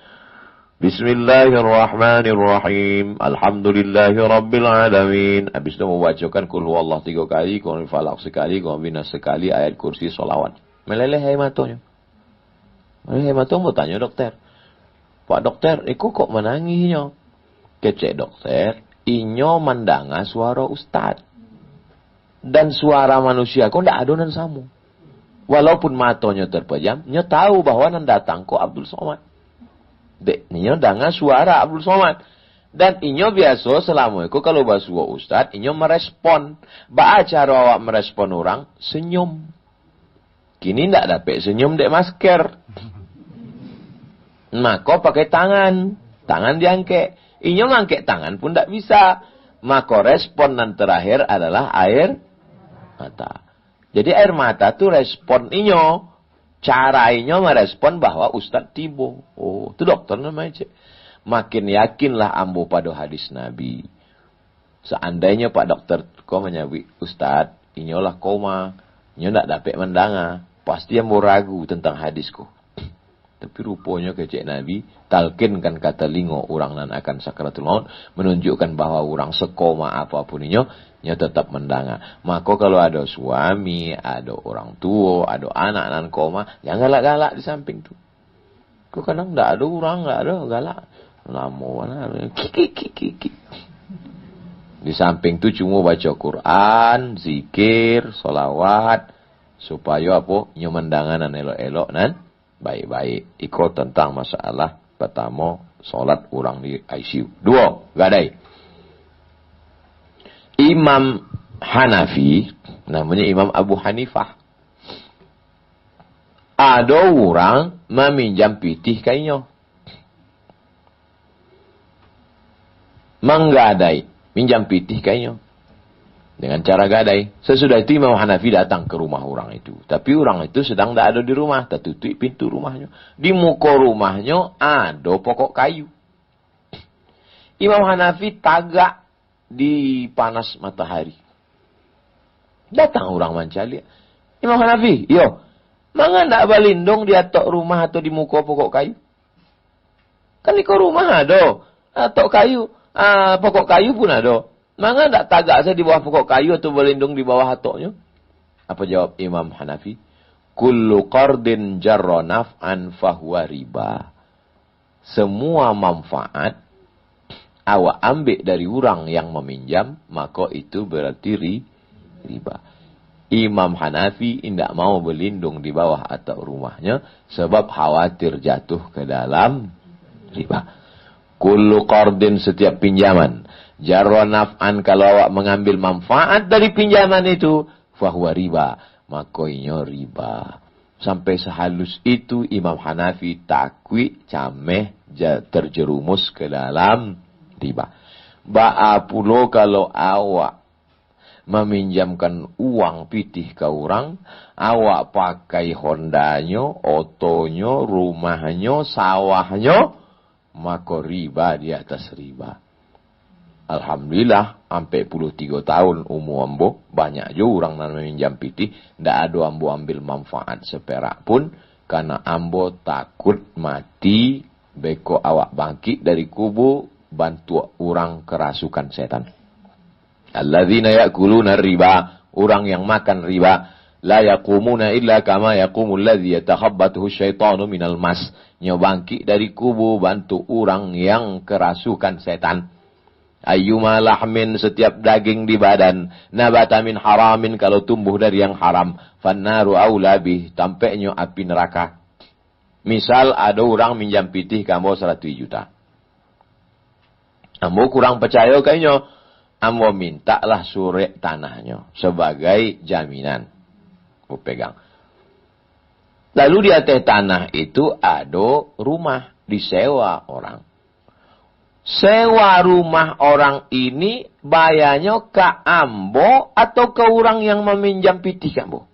Bismillahirrahmanirrahim. Alhamdulillahirabbil alamin. Habis itu membacakan kul huwallahu 3 kali, qul falaq sekali, qul binas sekali, ayat kursi sholawat. Meleleh hematonya. Meleleh hematonya mau tanya dokter. Pak dokter, iku kok menangisnya? Kecek dokter, inyo mendanga suara ustad. Dan suara manusia kok ndak ada nan samu. Walaupun matonya terpejam, nyo tahu bahwa nan datang kok Abdul Somad. Dek, inyo danga suara Abdul Somad. Dan inyo biasa selama itu kalau basuh ustad, inyo merespon. Ba cara awak merespon orang, senyum. Kini ndak dapat senyum dek masker. Maka pakai tangan diangkat. Inyo ngangkat tangan pun tidak bisa. Maka respon yang terakhir adalah air mata. Jadi air mata itu respon inyo. Cara inyo merespon bahwa Ustadz tiba. Oh, itu dokter namanya. Makin yakinlah ambo pada hadis Nabi. Seandainya Pak Dokter kau menyawi Ustadz, inyo lah koma. Inyo tidak dapat mendengar. Pasti ambo ragu tentang hadisku. Tapi rupanya kecek Nabi, talkinkan kata lingo orang nan akan sakratul maut, menunjukkan bahwa orang sekoma apapun inyo tetap mendengar. Maka kalau ada suami, ada orang tua, ada anak nan koma, jangan galak-galak di samping tu. Kau kadang tidak ada orang, tidak ada galak. Lama mana, kiki. Di samping tu cuma baca Quran, zikir, solawat, supaya apa? Nyo mendengar nan elok-elok nan baik-baik. Ikut tentang masalah pertama, solat orang di ICU. 2, gadai. Imam Hanafi, namanya Imam Abu Hanifah. Ada orang meminjam pitih kainyo. Menggadai, minjam pitih kainyo. Dengan cara gadai. Sesudah itu Imam Hanafi datang ke rumah orang itu. Tapi orang itu sedang tidak ada di rumah. Tertutup pintu rumahnya. Di muka rumahnya ada pokok kayu. Imam Hanafi tagak di panas matahari. Datang orang mencari. Imam Hanafi, yo, mangga tidak balindung di atok rumah atau di muka pokok kayu? Kan di rumah ada. Atok kayu. Pokok kayu pun ada. Mangga tak tagak saya di bawah pokok kayu atau berlindung di bawah hatoknya? Apa jawab Imam Hanafi? Kullu qardin jarra naf'an fahuwa riba. Semua manfaat awak ambil dari orang yang meminjam, maka itu berarti riba. Imam Hanafi tidak mau berlindung di bawah atap rumahnya sebab khawatir jatuh ke dalam riba. Kullu qardin, setiap pinjaman, jarra naf'an, kalau awak mengambil manfaat dari pinjaman itu, fahuwa riba, maka inyo riba. Sampai sehalus itu Imam Hanafi takwi cameh terjerumus ke dalam riba. Ba'a pulo kalau awak meminjamkan uang pitih ke orang, awak pakai Hondanya, otonya, rumahnya, sawahnya, maka riba di atas riba. Alhamdulillah, sampai 13 tahun umur ambo, banyak juga orang yang meminjam pitih, ndak ada ambo ambil manfaat seperak pun, karena ambo takut mati, beko awak bangkit dari kubur, bantu orang kerasukan setan. Alladzina ya'kuluna riba, orang yang makan riba, la yaqumuna illa kama yaqumul ladzi yatakhabbathu syaitanu minal mas. Nyo bangkit dari kubur bantu orang yang kerasukan setan. Ayyuma lahmin, setiap daging di badan, nabata min haramin, kalau tumbuh dari yang haram, fannaru aula bih, tampaknya api neraka. Misal ada orang minjam pitih kamu 100 juta. Kamu kurang percaya kayaknya, kamu mintalah surat tanahnya sebagai jaminan. Kamu pegang. Lalu di atas tanah itu ada rumah disewa orang. Sewa rumah orang ini bayarnya ke ambo atau ke orang yang meminjam pitih ambo?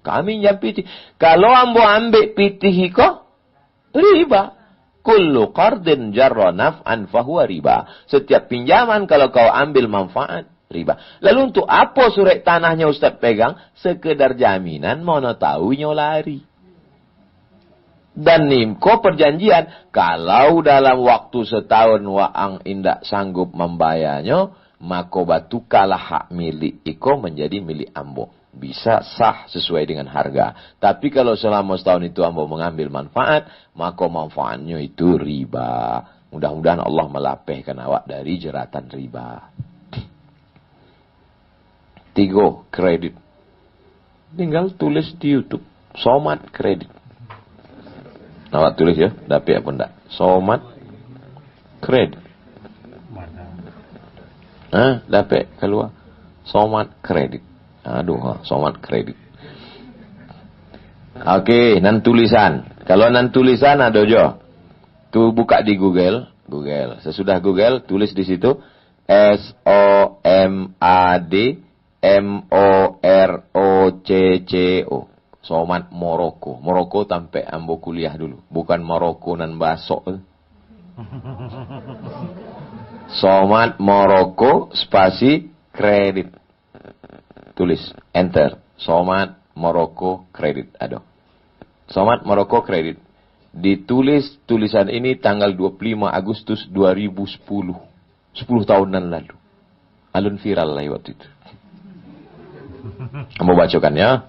Kami minjam pitih. Kalau ambo ambil pitih kok riba. Kullu qardin jarra naf'an fahuwa riba. Setiap pinjaman kalau kau ambil manfaat riba. Lalu untuk apa surat tanahnya Ustaz pegang? Sekedar jaminan, mana tahunya lari. Dan nimko perjanjian, kalau dalam waktu setahun waang indak sanggup membayarnya, maka batukalah hak milik iko menjadi milik ambo. Bisa sah sesuai dengan harga. Tapi kalau selama setahun itu ambo mengambil manfaat, maka manfaatnya itu riba. Mudah-mudahan Allah melapehkan awak dari jeratan riba. 3, kredit. Tinggal tulis di YouTube. Somat kredit. Awak tulis ya, dapat apa enggak? Somat kredit. Dapat keluar. Somat kredit. Aduh, somat kredit. Oke, nan tulisan. Kalau nan tulisan ada jo. Tu buka di Google. Sesudah Google, tulis di situ SOMADMOROCCO. Somat Moroko. Moroko sampai ambo kuliah dulu. Bukan Maroko nan basok. Somat Moroko spasi kredit. Tulis. Enter. Somat Moroko kredit. Aduh. Somat Moroko kredit. Ditulis tulisan ini tanggal 25 Agustus 2010. 10 tahunan lalu. Alun viral lah waktu itu. Kamu bacakan ya.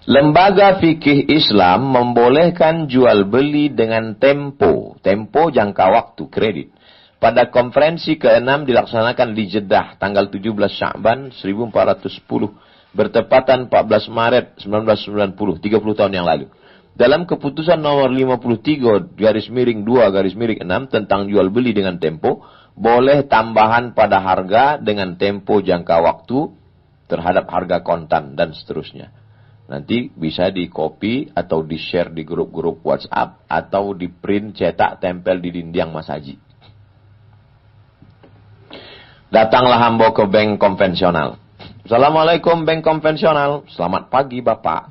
Lembaga fikih Islam membolehkan jual beli dengan tempo jangka waktu kredit. Pada konferensi ke-6 dilaksanakan di Jeddah tanggal 17 Sya'ban 1410 bertepatan 14 Maret 1990, 30 tahun yang lalu. Dalam keputusan nomor 53 /2/6 tentang jual beli dengan tempo, boleh tambahan pada harga dengan tempo jangka waktu terhadap harga kontan dan seterusnya. Nanti bisa di copy atau di share di grup-grup WhatsApp atau di print cetak tempel di dinding masaji. Datanglah hamba ke bank konvensional. Assalamualaikum bank konvensional. Selamat pagi Bapak.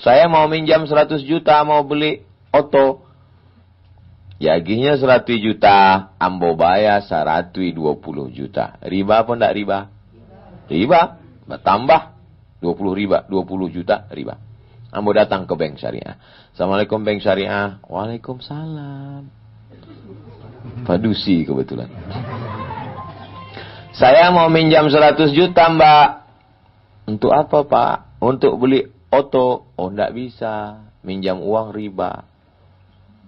Saya mau minjam 100 juta mau beli oto. Yaginya 100 juta, ambo bayar 120 juta. Riba apa enggak riba? Riba. Bertambah 20 riba, 20 juta riba. Ambo datang ke bank syariah. Assalamualaikum bank syariah. Waalaikumsalam. Padusi kebetulan. Saya mau minjam 100 juta Mbak. Untuk apa Pak? Untuk beli oto. Oh enggak bisa. Minjam uang riba.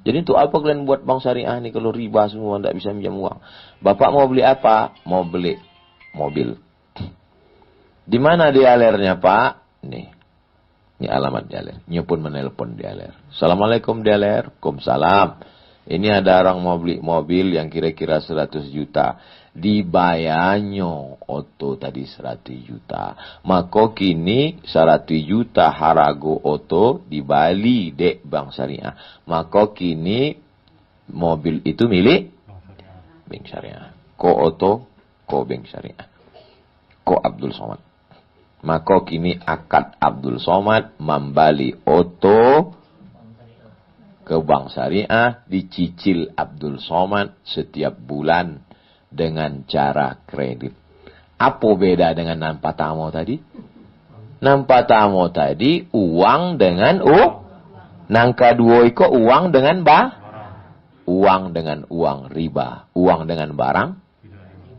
Jadi untuk apa kalian buat bank syariah nih kalau riba semua enggak bisa minjam uang? Bapak mau beli apa? Mau beli mobil. Di mana dialernya Pak? Nih. Ini alamat dialer. Nyo pun menelpon dialer. Assalamualaikum dialer. Waalaikumsalam. Ini ada orang mau beli mobil yang kira-kira 100 juta. dibayarnya oto tadi 100 juta. Maka kini 100 juta harago oto dibali dek bank syariah. Maka kini mobil itu milik bank syariah. Ko oto, ko bank syariah. Ko Abdul Somad. Maka kini akad Abdul Somad membali oto ke bank syariah, dicicil Abdul Somad setiap bulan dengan cara kredit. Apa beda dengan nampak tamu tadi? Nampak tamu tadi uang dengan nangka dua iko uang dengan uang dengan uang riba. Uang dengan barang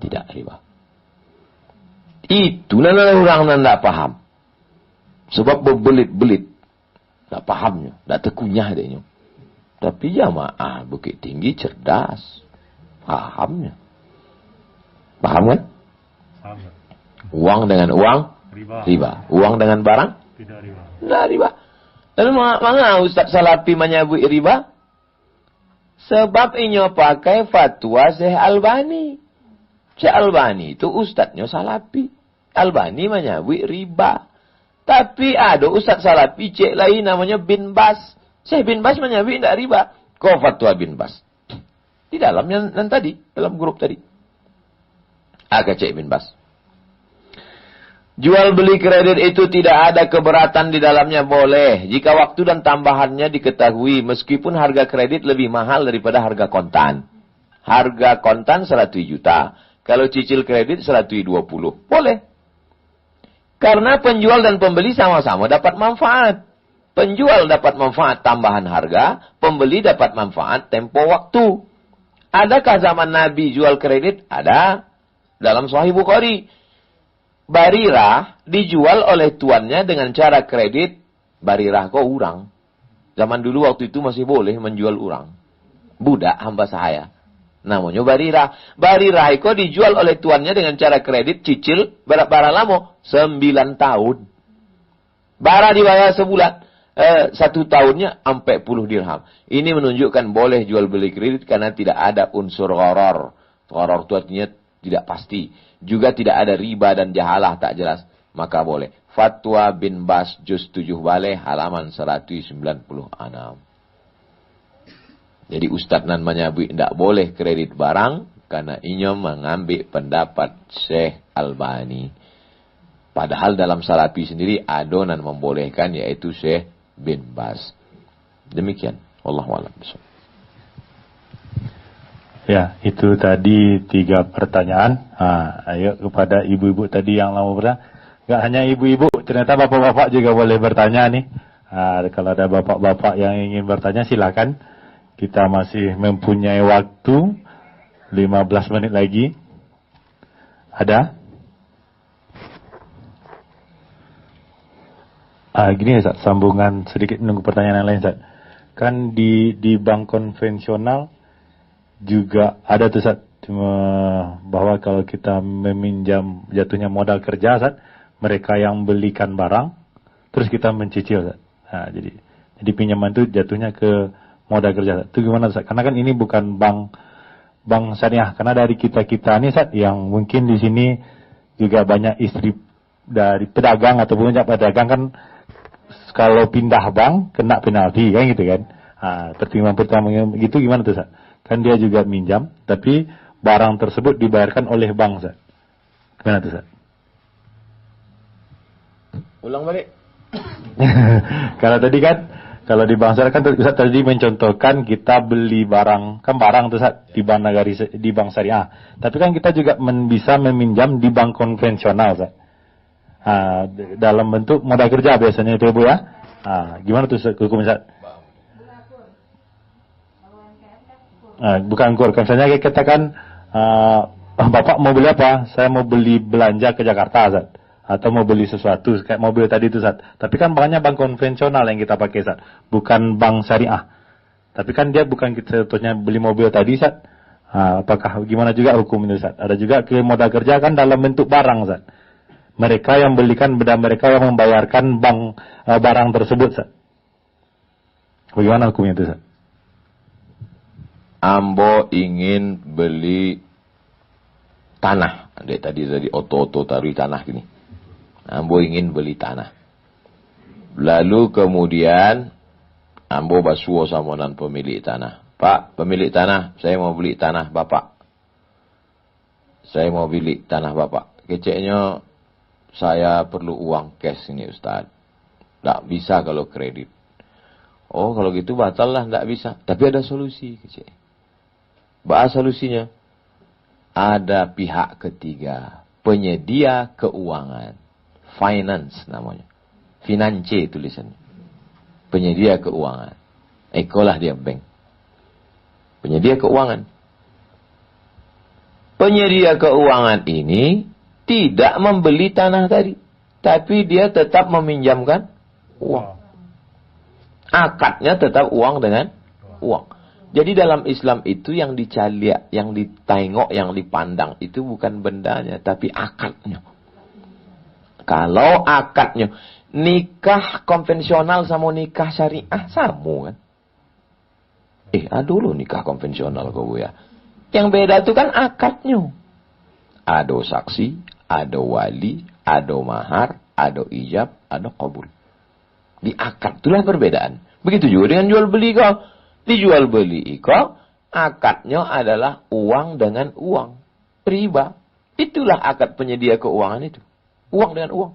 tidak riba. Itu nana orang nanda paham. Sebab berbelit-belit. Tak pahamnya. Tak terkunyah adanya. Tapi jamaah Bukit Tinggi cerdas. Pahamnya. Paham kan? Paham. Uang dengan uang riba. Uang dengan barang Tidak riba. tidak riba. Lalu mana Ustaz Salafi menyebut riba? Sebab inyo pakai fatwa Syekh Albani. Syekh Albani itu ustadznya Salafi. Albani menyebut riba. Tapi ada Ustaz Salafi cek lain namanya Bin Bas. Syekh Bin Bas menyebut tidak riba. Kau fatwa Bin Bas. Di dalam yang tadi, dalam grup tadi. Agak cek Bin Bas. Jual beli kredit itu tidak ada keberatan di dalamnya, boleh. Jika waktu dan tambahannya diketahui, meskipun harga kredit lebih mahal daripada harga kontan. Harga kontan 100 juta. Kalau cicil kredit 120. Boleh. Karena penjual dan pembeli sama-sama dapat manfaat. Penjual dapat manfaat tambahan harga, pembeli dapat manfaat tempo waktu. Adakah zaman Nabi jual kredit? Ada. Dalam Sahih Bukhari. Barirah dijual oleh tuannya dengan cara kredit. Barirah kok urang. Zaman dulu waktu itu masih boleh menjual urang. Budak hamba sahaya. Namanya Barirah. Barirah kok dijual oleh tuannya dengan cara kredit cicil. Berapa lama? 9 tahun. Bara dibayar sebulan. 1 tahunnya 40 dirham. Ini menunjukkan boleh jual beli kredit karena tidak ada unsur gharar. Gharar itu artinya tidak pasti. Juga tidak ada riba dan jahalah tak jelas. Maka boleh. Fatwa Bin Bas Juz 7 Baleh halaman 196. Jadi Ustaz nan menyebut tidak boleh kredit barang karena inyo mengambil pendapat Syekh Albani. Padahal dalam Salafi sendiri adonan membolehkan yaitu Syekh Bin Bas. Demikian. Wallahu a'lam bishawab. Ya, itu tadi 3 pertanyaan. Ayo kepada ibu-ibu tadi yang lama bertanya. Enggak hanya ibu-ibu, ternyata bapak-bapak juga boleh bertanya nih. Kalau ada bapak-bapak yang ingin bertanya silakan. Kita masih mempunyai waktu 15 menit lagi. Ada? Gini ya, Ustaz, sambungan sedikit nunggu pertanyaan yang lain, Ustaz. Kan di bank konvensional juga ada tuh, Ustaz, bahwa kalau kita meminjam jatuhnya modal kerja, Ustaz, mereka yang belikan barang, terus kita mencicil, Ustaz. Jadi pinjaman itu jatuhnya ke modal kerja, Ustaz. Itu gimana, Ustaz? Karena kan ini bukan bank syariah. Karena dari kita-kita ini, Ustaz, yang mungkin di sini juga banyak istri dari pedagang ataupun pedagang kan, kalau pindah bank kena penalti kan gitu kan. Pertimbangan gitu gimana tuh, Ustaz? Kan dia juga minjam tapi barang tersebut dibayarkan oleh bank, Ustaz. Gimana tuh, Ustaz? Ulang balik. Kalau tadi kan kalau di bank syariah kan Ustaz tadi mencontohkan kita beli barang, kan barang tuh, Ustaz, di bank nagari di bank syariah. Tapi kan kita juga bisa meminjam di bank konvensional, Ustaz. Dalam bentuk modal kerja biasanya itu, Bu ya. Gimana tuh hukum, Ustaz? Bukan kur. Misalnya kita kan Bapak mau beli apa? Saya mau beli belanja ke Jakarta, Ustaz. Atau mau beli sesuatu kayak mobil tadi itu, Ustaz. Tapi kan banknya bank konvensional yang kita pakai, Ustaz. Bukan bank syariah. Tapi kan dia bukan kita contohnya beli mobil tadi, Ustaz. Apakah gimana juga hukum itu, Ustaz? Ada juga ke modal kerja kan dalam bentuk barang, Ustaz. Mereka yang belikan dan mereka yang membayarkan barang tersebut, Ustaz. Bagaimana hukumnya itu, Ustaz? Ambo ingin beli tanah. Dia tadi oto-oto taruh tanah gini. Ambo ingin beli tanah. Lalu kemudian ambo basuo sama nan pemilik tanah. Pak, pemilik tanah, saya mau beli tanah Bapak. Saya mau beli tanah Bapak. Keceknya saya perlu uang cash ini Ustaz. Tak bisa kalau kredit. Oh, kalau gitu batal lah, tak bisa. Tapi ada solusi, kecek. Bahas solusinya. Ada pihak ketiga, penyedia keuangan. Finance namanya. Finance tulisannya. Penyedia keuangan. Ikolah dia bank. Penyedia keuangan. Penyedia keuangan ini tidak membeli tanah tadi. Tapi dia tetap meminjamkan uang. Akadnya tetap uang dengan uang. Jadi dalam Islam itu yang dicari, yang ditengok, yang dipandang itu bukan bendanya, tapi akadnya. Kalau akadnya, nikah konvensional sama nikah syariah sama kan? Ada loh nikah konvensional kau ya. Yang beda itu kan akadnya. Ada saksi, ada wali, ada mahar, ada ijab, ada qabul. Di akad itulah perbedaan. Begitu juga dengan jual beli kau. Dijual beli kau, akadnya adalah uang dengan uang. Riba. Itulah akad penyedia keuangan itu. Uang dengan uang.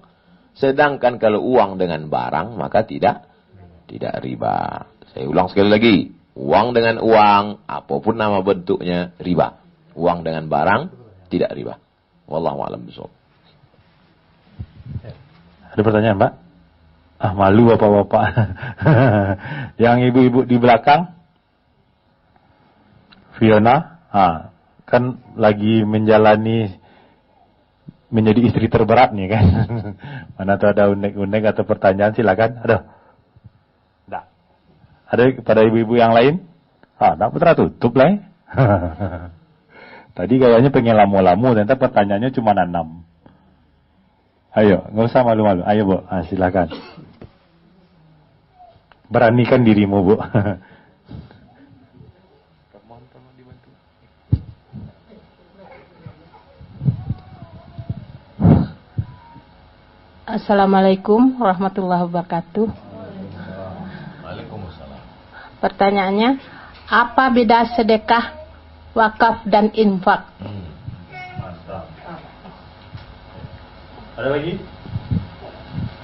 Sedangkan kalau uang dengan barang, maka tidak riba. Saya ulang sekali lagi. Uang dengan uang, apapun nama bentuknya, riba. Uang dengan barang, tidak riba. Wallahu a'lam bishawab. Ada pertanyaan, Pak? Malu bapak-bapak. Yang ibu-ibu di belakang, Fiona, kan lagi menjalani menjadi istri terberat nih kan. Mana tuh ada unek-unek atau pertanyaan, silakan. Ada. Ada pada ibu-ibu yang lain? Nak putra tutup lah. Tadi kayaknya pengen lamu-lamu, ternyata pertanyaannya cuma 6. Ayo, nggak usah malu-malu. Ayo, Bu. Silakan. Beranikan dirimu, Bu. Assalamualaikum warahmatullahi wabarakatuh. Waalaikumsalam. Pertanyaannya, apa beda sedekah, wakaf, dan infak? Mantap. Ada lagi?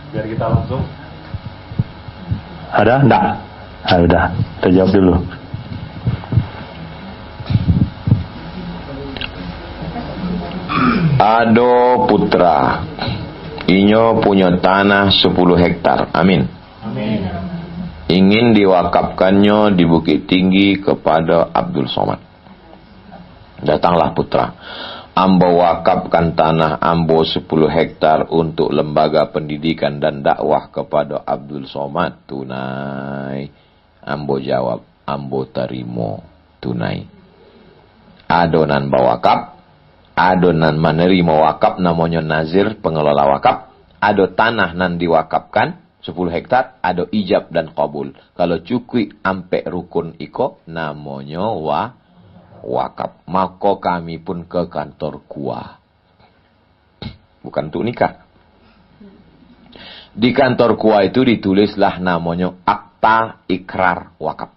Biar kita langsung. Ada? Enggak? Udah, kita jawab dulu. Ado putra. Inyo punya tanah 10 hektar. Amin. Amin. Ingin diwakafkannya di Bukit Tinggi kepada Abdul Somad. Datanglah putra. Ambo wakafkan tanah ambo 10 hektar untuk lembaga pendidikan dan dakwah kepada Abdul Somad. Tunai. Ambo jawab, ambo terima tunai. Adonan bawakaf. Adonan menerima wakaf namanya nazir, pengelola wakaf. Ada tanah nan diwakafkan 10 hektar, ada ijab dan qabul. Kalau cukui ampe rukun iko namanya wakaf. Maka kami pun ke kantor KUA. Bukan untuk nikah. Di kantor KUA itu ditulislah namanya akta ikrar wakaf.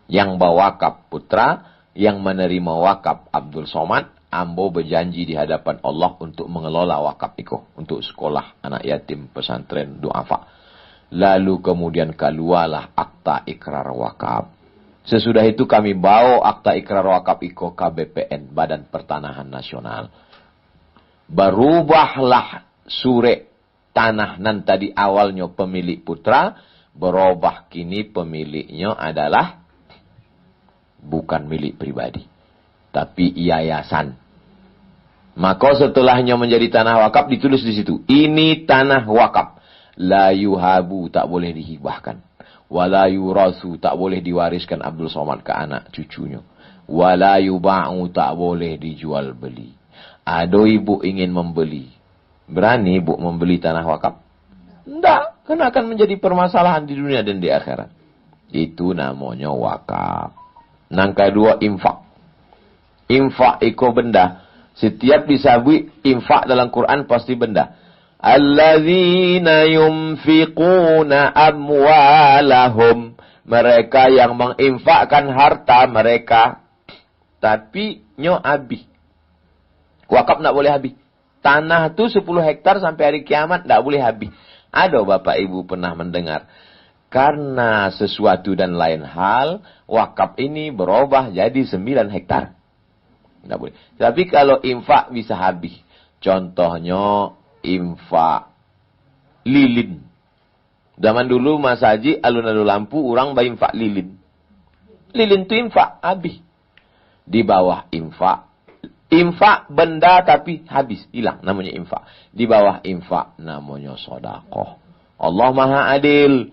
Yang bawakaf putra, yang menerima wakaf Abdul Somad, ambo berjanji di hadapan Allah untuk mengelola wakaf itu, untuk sekolah anak yatim, pesantren, duafa. Lalu kemudian keluarlah akta ikrar wakaf. Sesudah itu kami bawa akta ikrar wakaf itu ke BPN, Badan Pertanahan Nasional. Berubahlah sure tanah nan tadi awalnya pemilik putra, berubah kini pemiliknya adalah bukan milik pribadi, tapi yayasan. Maka setelahnya menjadi tanah wakaf ditulis di situ, ini tanah wakaf. La yuhabu, tak boleh dihibahkan. Wala yurasu, tak boleh diwariskan Abdul Somad ke anak cucunya. Wala yuba'u, tak boleh dijual beli. Ada ibu ingin membeli, berani ibu membeli tanah wakaf? Tidak, karena akan menjadi permasalahan di dunia dan di akhirat. Itu namanya wakaf. Yang kedua, infak. Infak itu benda. Setiap disebut infak dalam Quran pasti benda. Alladzina yunfiquna amwalahum. Mereka yang menginfakkan harta mereka. Tapi nyo habis. Wakaf tak boleh habis. Tanah tu 10 hektar sampai hari kiamat tak boleh habis. Ada Bapak Ibu pernah mendengar. Karena sesuatu dan lain hal, wakaf ini berubah jadi 9 hektar. Tidak boleh. Tapi kalau infak bisa habis. Contohnya infak lilin. Zaman dulu Mas Haji, alun-alun lampu, orang infak lilin. Lilin itu infak, habis. Di bawah infak. Infak benda tapi habis, hilang. Namanya infak. Di bawah infak namanya sedekah. Allah Maha Adil.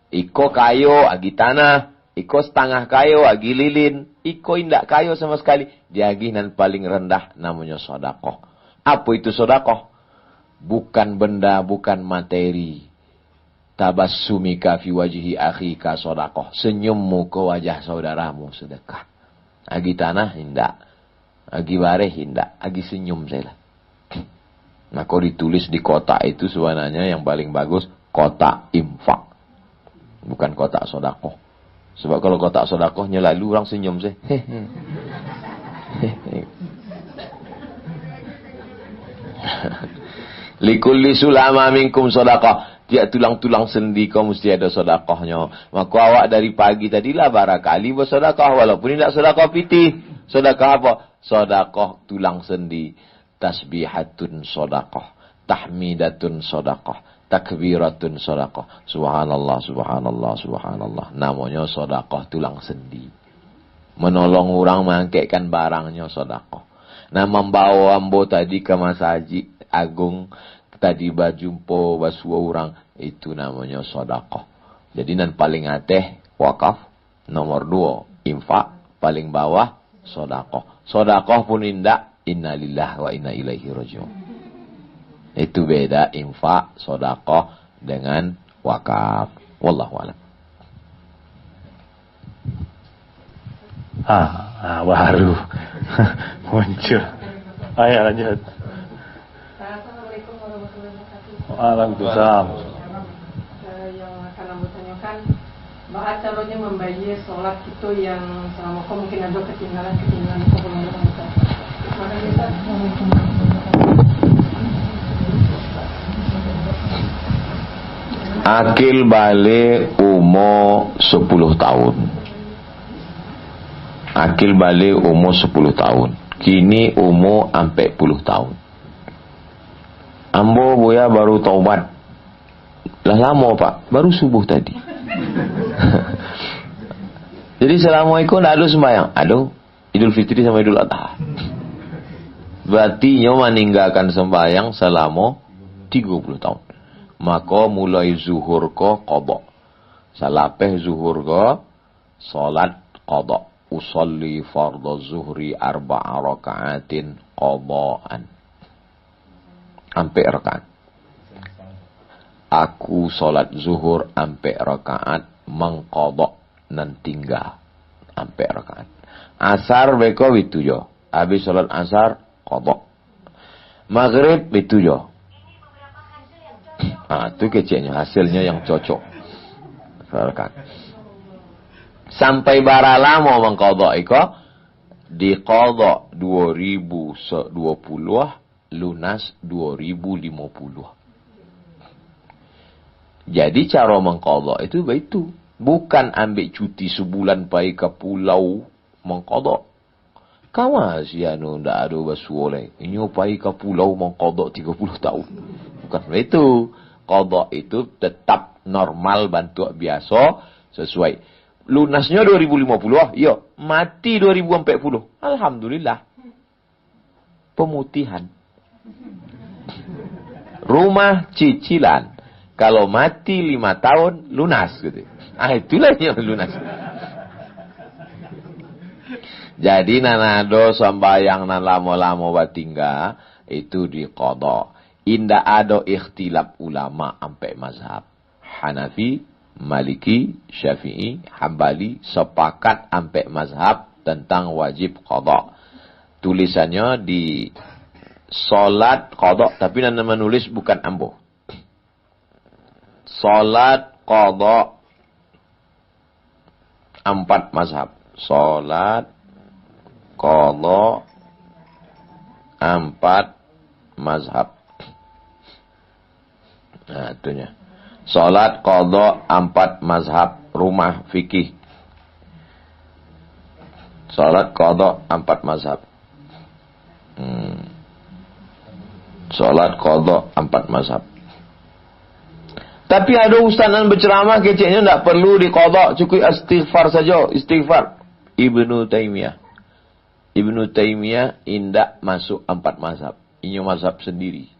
Iko kayo, agi tanah. Iko setengah kayo, agi lilin. Iko indak kayo sama sekali. Diaginan paling rendah namanya sedekah. Apa itu sedekah? Bukan benda, bukan materi. Tabassumika fi wajhi akhika sedekah. Senyummu ke wajah saudaramu sedekah. Agi tanah indak. Agi bareh indak. Agi senyum saya lah. Maka ditulis di kotak itu sebenarnya yang paling bagus kotak infak. Bukan kotak sedekah. Sebab kalau kotak sedekahnya lalu orang senyum saya. Likulli sulama minkum sedekah. Tiap tulang-tulang sendi kau mesti ada sedekahnya. Maka awak dari pagi tadilah barakali bersedekah walaupun tidak sedekah pitih. Sedekah apa? Sedekah tulang sendi. Tasbihatun sedekah. Tahmidatun sedekah. Takbiratun sedekah. Subhanallah, subhanallah, subhanallah. Namanya sedekah tulang sendi. Menolong orang mengangkatkan barangnya sedekah. Nah, membawa ambo tadi ke Mas Haji Agung, tadi bajumpo basua orang, itu namanya sedekah. Jadi nan paling ateh wakaf, nomor 2 infak, paling bawah sedekah. Sedekah pun indak, innalillahi wa inna ilaihi rajiun. Itu beda infak, sedekah dengan wakaf. Wallahu a'lam. Baru muncul. Ayo lanjut. Assalamualaikum warahmatullahi wabarakatuh. Waalaikumsalam. Yang akan aku tanyakan, bahwa caranya membayar sholat itu yang selama kau mungkin ada ketinggalan itu belum bisa. Terima kasih Ustaz. Akil balik umur 10 tahun. Akil balik umur 10 tahun. Kini umur 40 tahun. Ambo boya baru taubat. Lah lama Pak, baru subuh tadi. Jadi selama itu tidak ada sembahyang. Aduh, Idul Fitri sama Idul Adha. Berarti nyo meninggalkan sembahyang selama 30 tahun. Maka mulai zuhur ko qada. Salapeh zuhur ko salat qada. Usalli fardhu zuhri 4 rakaatin qadaan. Ampe rakaat. Aku salat zuhur ampe rakaat mengqada nan tinggal ampe rakaat. Asar beko itu jo. Habis salat asar qada. Maghrib itu jo. Itu kecilnya hasilnya yang cocok. Sampai bara lama mengqada iko di qada 2020 lunas 2050. Jadi cara mengqada itu begitu. Bukan ambil cuti sebulan pai ke pulau mengqada. Kawas ya no ndak ada basuole. Ini pai ke pulau mengqada 30 tahun. Bukan begitu. Qada itu tetap normal bantu biasa sesuai. Lunasnya 2050, iya. Mati 2040. Alhamdulillah. Pemutihan. Rumah cicilan. Kalau mati 5 tahun, lunas gitu. Itulah yang lunas. Jadi nanado sambayang nan lama-lama batingga itu di qada. Indah ada ikhtilaf ulama sampai mazhab. Hanafi, Maliki, Syafi'i, Hambali sepakat sampai mazhab tentang wajib qada. tulisannya di salat qada, tapi nanda menulis bukan ambo. Salat qada 4 mazhab. Salat qada 4 mazhab. Nah, itunya. Salat qada 4 mazhab rumah fikih. Salat qada 4 mazhab. Salat qada 4 mazhab. Tapi ada ustaz yang berceramah keceknya tidak perlu diqada, cukup istighfar saja, istighfar. Ibnu Taimiyah indak masuk 4 mazhab. Ini mazhab sendiri.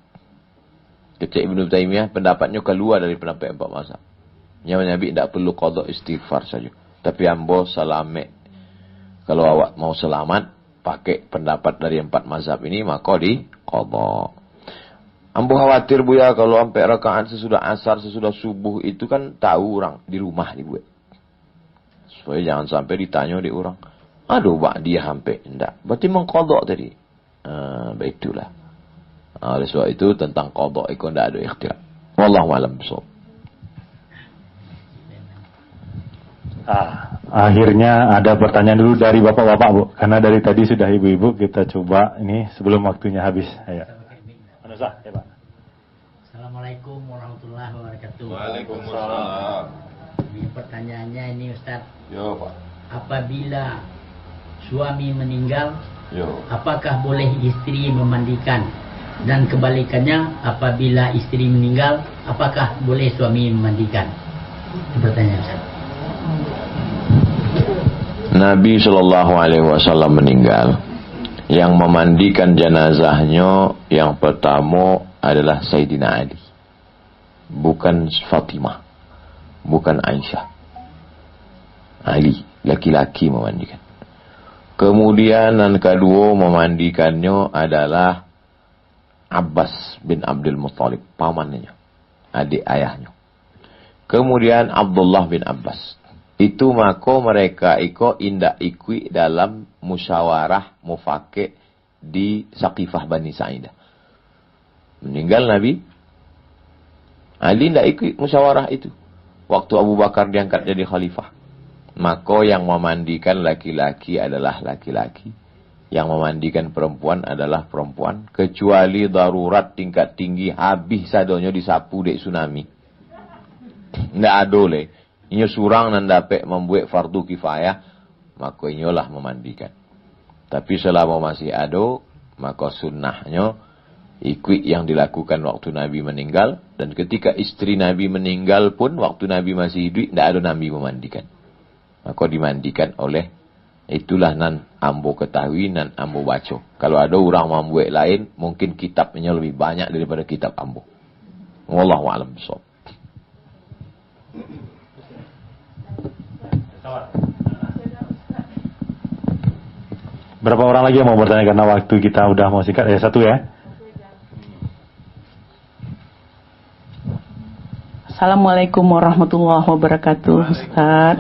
Kecek Ibnu Taimiyah pendapatnya keluar dari pendapat 4 mazhab. Yang Nabi tidak perlu qada, istighfar saja. Tapi ambo salamek. Kalau awak mau selamat, pakai pendapat dari 4 mazhab ini, maka di qada. Ambo khawatir Buya kalau sampai rakaat sesudah asar, sesudah subuh itu kan tahu orang di rumah dibuat. Supaya jangan sampai ditanya di orang. Aduh, Pak, dia sampai. Enggak. Berarti mengqada tadi. Baitulah. Oleh sebab itu tentang qada itu tidak ada ikhtilaf. Wallahu a'lam bishawab. Akhirnya ada pertanyaan dulu dari bapak-bapak, Bu. Karena dari tadi sudah ibu-ibu, kita coba ini sebelum waktunya habis. Ayo. Ya, Pak. Assalamualaikum warahmatullahi wabarakatuh. Waalaikumsalam. Ini pertanyaannya ini Ustaz. Yo, Pak. Apabila suami meninggal, Yo. apakah boleh istri memandikan? Dan kebalikannya, apabila istri meninggal, apakah boleh suami memandikan? Itu pertanyaan Ustaz. Nabi SAW meninggal. Yang memandikan jenazahnya yang pertama adalah Sayyidina Ali. Bukan Fatimah. Bukan Aisyah. Ali, laki-laki memandikan. Kemudian yang kedua memandikannya adalah Abbas bin Abdul Muttalib, pamannya, adik ayahnya. Kemudian Abdullah bin Abbas. Itu maka mereka indak ikut dalam musyawarah mufaqqih di Saqifah Bani Sa'idah. Meninggal Nabi, Ali indak ikut musyawarah itu. Waktu Abu Bakar diangkat jadi khalifah. Maka yang memandikan laki-laki adalah laki-laki. Yang memandikan perempuan adalah perempuan. Kecuali darurat tingkat tinggi, habis sadonyo disapu dek tsunami. Ndak ada leh. Ini surang nan dapat membuat fardu kifayah, maka inyolah memandikan. Tapi selama masih ada, maka sunnahnya ikut yang dilakukan waktu Nabi meninggal. Dan ketika istri Nabi meninggal pun, waktu Nabi masih hidup, tidak ada Nabi memandikan. Maka dimandikan oleh, itulah nan ambo ketahui, nan ambo baca. Kalau ada orang membuat lain, mungkin kitabnya lebih banyak daripada kitab ambo. Wallahu a'lam bishawab. Berapa orang lagi yang mau bertanya karena waktu kita udah mau singkat? Ya, satu ya. Assalamualaikum warahmatullahi wabarakatuh, Ustaz.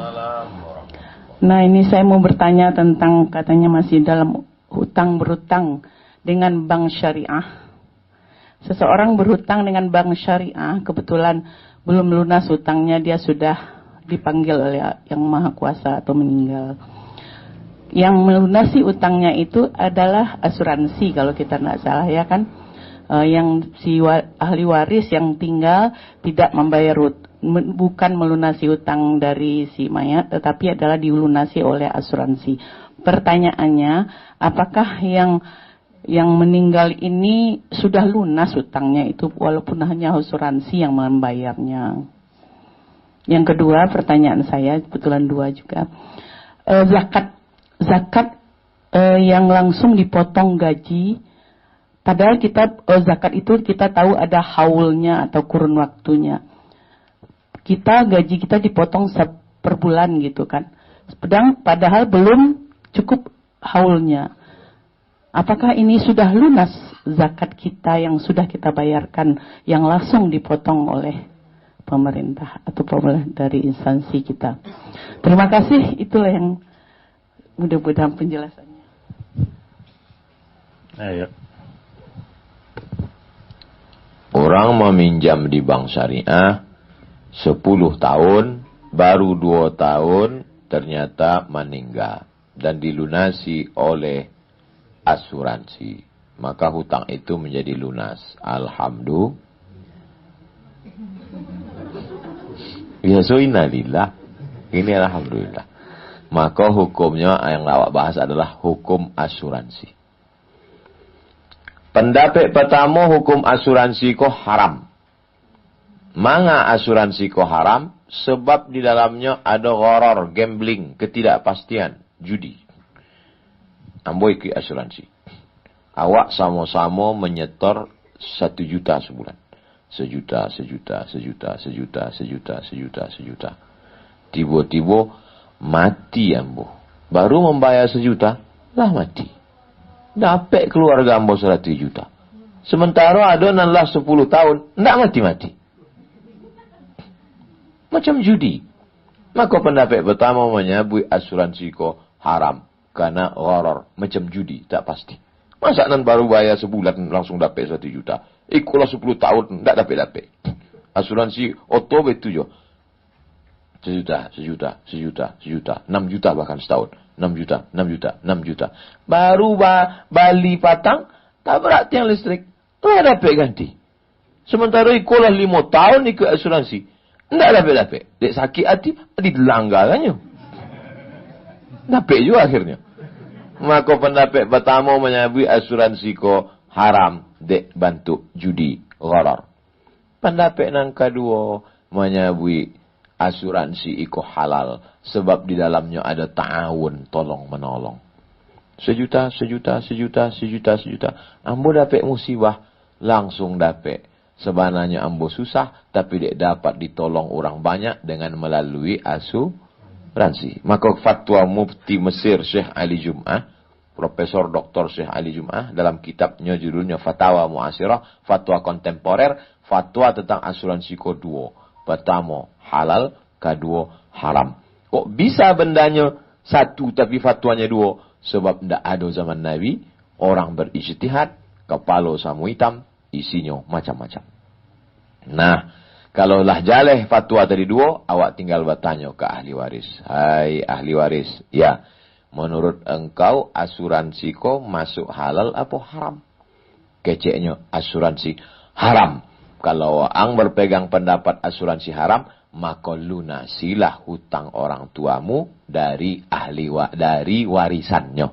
Nah, ini saya mau bertanya tentang katanya masih dalam hutang berhutang dengan bank syariah. Seseorang berhutang dengan bank syariah, kebetulan belum lunas hutangnya, dia sudah dipanggil oleh Yang Maha Kuasa atau meninggal. Yang melunasi utangnya itu adalah asuransi kalau kita tidak salah ya kan. Yang si ahli waris yang tinggal tidak membayar bukan melunasi utang dari si mayat, tetapi adalah dilunasi oleh asuransi. Pertanyaannya, apakah yang meninggal ini sudah lunas utangnya itu walaupun hanya asuransi yang membayarnya? Yang kedua, pertanyaan saya kebetulan dua juga. Zakat yang langsung dipotong gaji, padahal zakat itu kita tahu ada haulnya atau kurun waktunya. Gaji kita dipotong per bulan gitu kan. Padahal belum cukup haulnya. Apakah ini sudah lunas zakat kita yang sudah kita bayarkan yang langsung dipotong oleh pemerintah atau dari instansi kita? Terima kasih, itulah yang mudah-mudahan penjelasannya. Ayo. Orang meminjam di bank syariah 10 tahun, baru 2 tahun ternyata meninggal dan dilunasi oleh asuransi. Maka hutang itu menjadi lunas. Alhamdulillah. Ya so innalillah. Ini alhamdulillah. Maka hukumnya yang awak bahas adalah hukum asuransi. Pendapat pertama hukum asuransi ko haram. Manga asuransi ko haram? Sebab di dalamnya ada gharar, gambling, ketidakpastian, judi. Ambo ikut asuransi. Awak sama-sama menyetor 1 juta sebulan. Sejuta. Tiba-tiba mati ambo. Baru membayar 1 juta, lah mati. Dapat keluarga ambo 100 juta. Sementara ada nanlah 10 tahun, ndak mati-mati. Macam judi. Maka pendapat pertama menyebut asuransi ko haram. Karena gharar. Macam judi, tak pasti. Masa nan baru bayar sebulan langsung dapat 1 juta. Ikulah 10 tahun, ndak dapat. Asuransi auto betul jo. 1 juta. 6 juta bahkan setahun. 6 juta. Baru bali patang, tak berat tiang listrik. Tak dapat ganti. Sementara ikulah 5 tahun ikut asuransi. Ndak dapat. Dek sakit hati, dilanggarannya. Dapat juga akhirnya. Maka pendapat pertama menyebut asuransi ko haram. Dek bantu judi, gharar. Pendapat yang kedua menyebut asuransi iko halal. Sebab di dalamnya ada ta'awun, tolong menolong. 1 juta. Ambo dapat musibah, langsung dapat. Sebenarnya ambo susah, tapi dia dapat ditolong orang banyak dengan melalui asuransi. Maka fatwa Mufti Mesir Syekh Ali Jum'ah, Profesor Dr. Syekh Ali Jum'ah, dalam kitabnya judulnya Fatawa Mu'asirah, fatwa kontemporer, fatwa tentang asuransi kedua. Pertama halal, kedua haram. Kok bisa bendanya 1 tapi fatwanya 2? Sebab tidak ada zaman Nabi, orang berijtihad, kepala samu hitam, isinya macam-macam. Nah, kalau lah jaleh fatwa tadi 2, awak tinggal bertanya ke ahli waris. Hai ahli waris, ya, menurut engkau asuransi ko masuk halal apa haram? Keceknya asuransi haram. Kalau ang berpegang pendapat asuransi haram, maka lunasilah hutang orang tuamu dari dari warisannya.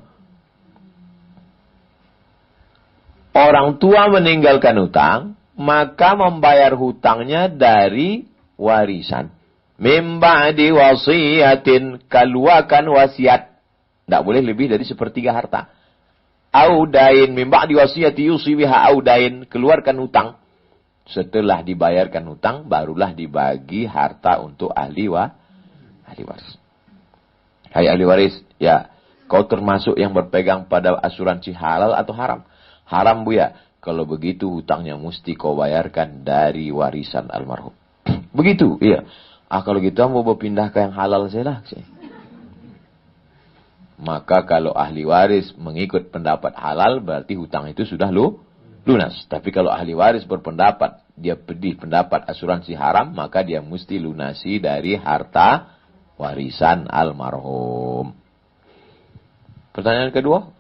Orang tua meninggalkan hutang, maka membayar hutangnya dari warisan. Mim ba'di wasiyatin, keluarkan wasiat. Tidak boleh lebih dari 1/3 harta. Audain, mim ba'di wasiyati yusi biha audain, keluarkan hutang. Setelah dibayarkan hutang, barulah dibagi harta untuk ahli waris. Hai ahli waris, ya, kau termasuk yang berpegang pada asuransi halal atau haram? Haram bu ya. Kalau begitu hutangnya mesti kau bayarkan dari warisan almarhum. Begitu, iya. Kalau gitu mau berpindah ke yang halal saya lah. Maka kalau ahli waris mengikut pendapat halal, berarti hutang itu sudah lunas. Tapi kalau ahli waris berpendapat, dia pedih pendapat asuransi haram, maka dia mesti lunasi dari harta warisan almarhum. Pertanyaan kedua?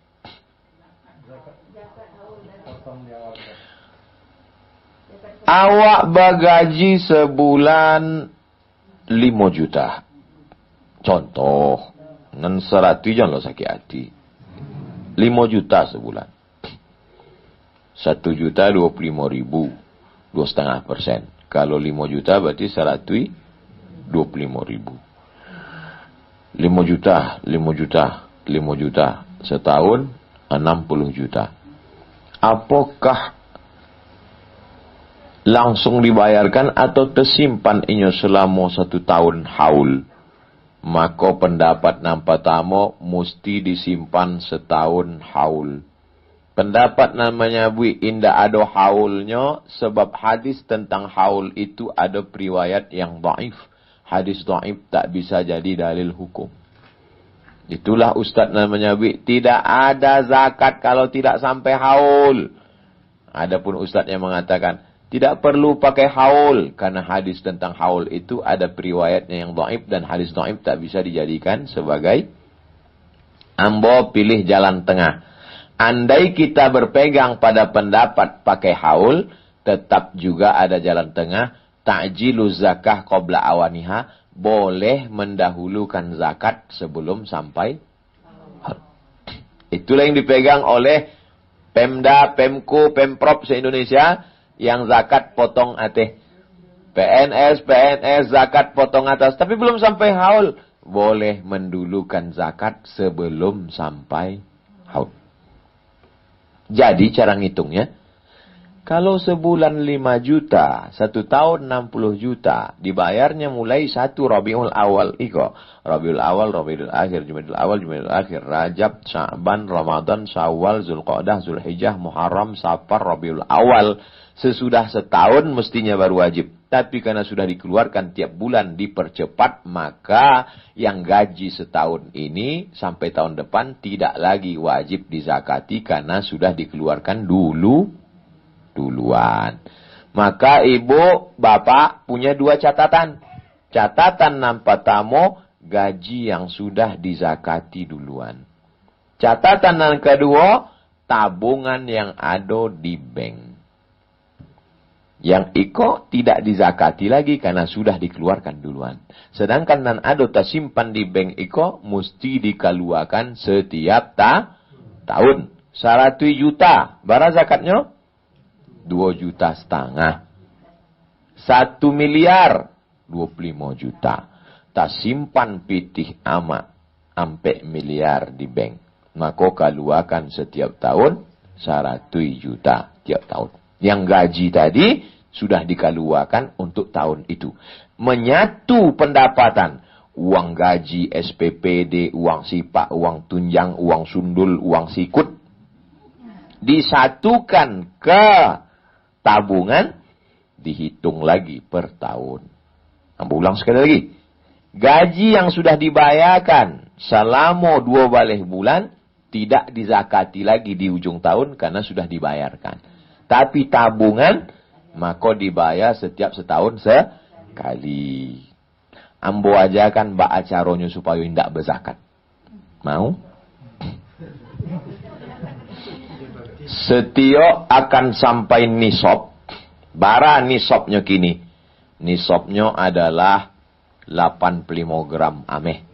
Awak bergaji sebulan 5 juta. Contoh, nan 100 jangan lo sakit hati. 5 juta sebulan. 1 juta 25.000, 2,5%. Kalau 5 juta berarti 125.000. 5 juta setahun 60 juta. Apakah langsung dibayarkan atau tersimpan inyo selama 1 tahun haul? Maka pendapat yang pertama mesti disimpan setahun haul. Pendapat namanya indah ada haulnya, sebab hadis tentang haul itu ada periwayat yang dhaif. Hadis dhaif tak bisa jadi dalil hukum. Itulah Ustadz namanya tidak ada zakat kalau tidak sampai haul. Adapun Ustadz yang mengatakan tidak perlu pakai haul karena hadis tentang haul itu ada periwayatnya yang dhaif dan hadis dhaif tak bisa dijadikan sebagai. Ambo pilih jalan tengah. Andai kita berpegang pada pendapat pakai haul, tetap juga ada jalan tengah. Ta'jilu zakah qabla awaniha, boleh mendahulukan zakat sebelum sampai haul. Itulah yang dipegang oleh Pemda, Pemko, Pemprov se-Indonesia yang zakat potong ateh. PNS zakat potong atas, tapi belum sampai haul. Boleh mendulukan zakat sebelum sampai haul. Jadi cara ngitungnya, kalau sebulan 5 juta, 1 tahun 60 juta, dibayarnya mulai 1 Rabiul Awal iko. Rabiul Awal, Rabiul Akhir, Jumadil Awal, Jumadil Akhir, Rajab, Sya'ban, Ramadan, Syawal, Zulqa'dah, Zulhijjah, Muharram, Safar, Rabiul Awal. Sesudah setahun mestinya baru wajib. Tapi karena sudah dikeluarkan tiap bulan dipercepat, maka yang gaji setahun ini sampai tahun depan tidak lagi wajib dizakati karena sudah dikeluarkan duluan. Maka ibu, bapak punya 2 catatan. Catatan nampatamo, gaji yang sudah dizakati duluan. Catatan yang kedua, tabungan yang ada di bank. Yang iko tidak dizakati lagi karena sudah dikeluarkan duluan. Sedangkan nan ada tersimpan di bank iko mesti dikeluarkan setiap tahun. 100 juta. Berapa zakatnya? 2,5 juta. 1 miliar 25 juta. Tak simpan pitih amat sampai miliar di bank. Maka keluarkan setiap tahun 100 juta tiap tahun. Yang gaji tadi sudah dikeluarkan untuk tahun itu. Menyatu pendapatan. Uang gaji, SPPD, uang sipak, uang tunjang, uang sundul, uang sikut. Disatukan ke tabungan. Dihitung lagi per tahun. Ambil ulang sekali lagi. Gaji yang sudah dibayarkan selama 2 bulan. Tidak dizakati lagi di ujung tahun karena sudah dibayarkan. Tapi tabungan, maka dibayar setiap setahun sekali. Ambo aja kan mbak acaronya supaya tidak berzakat. Mau? Setiap akan sampai nisab. Bara nisabnya kini. Nisabnya adalah 85 gram ameh.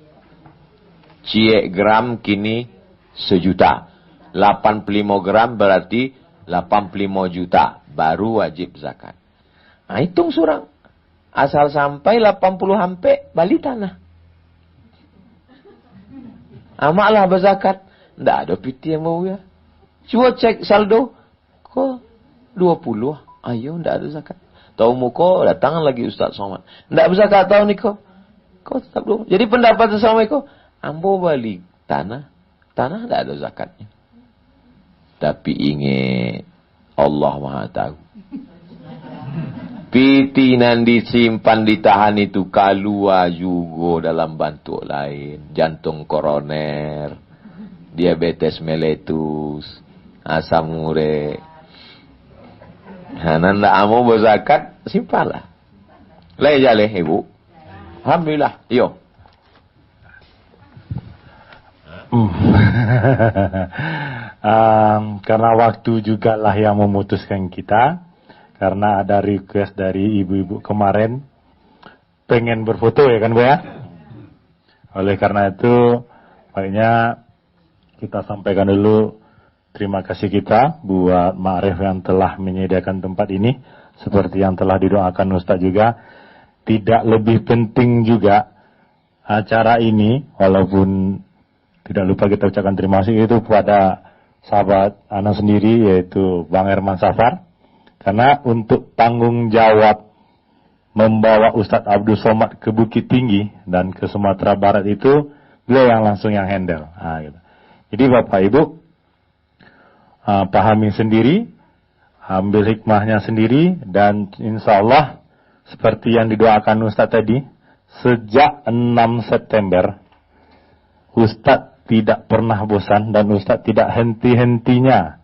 Cie gram kini 1 juta. 85 gram berarti 85 juta baru wajib zakat. Nah, hitung surang. Asal sampai 80 hampe balik tanah. Amaklah berzakat. Tidak ada piti yang mau ya. Coba cek saldo. Kok 20? Ayo, tidak ada zakat. Tahu muka datang lagi Ustaz Somad. Tidak berzakat tahu ni kok. Kok tetap belum. Jadi pendapat Assalamualaikum. Ambo balik tanah. Tanah tidak ada zakatnya. Tapi ingat, Allah Maha Tahu. Pitinan disimpan, ditahan itu keluar juga dalam bentuk lain. Jantung koroner, diabetes meletus, asam urat. Nanda amu berzakat, simpanlah. Leh jaleh ibu. Alhamdulillah. Yo. Karena waktu juga lah yang memutuskan kita. Karena ada request dari ibu-ibu kemarin pengen berfoto ya kan Bu ya. Oleh karena itu baiknya kita sampaikan dulu terima kasih kita buat Ma'rif yang telah menyediakan tempat ini. Seperti yang telah didoakan Ustaz juga. Tidak lebih penting juga acara ini, walaupun tidak lupa kita ucapkan terima kasih itu kepada sahabat Ana sendiri yaitu Bang Herman Safar. Karena untuk tanggung jawab membawa Ustadz Abdul Somad ke Bukit Tinggi dan ke Sumatera Barat itu beliau yang langsung yang handle. Nah, gitu. Jadi Bapak Ibu pahami sendiri, ambil hikmahnya sendiri dan insya Allah seperti yang didoakan Ustadz tadi, sejak 6 September Ustadz tidak pernah bosan dan Ustadz tidak henti-hentinya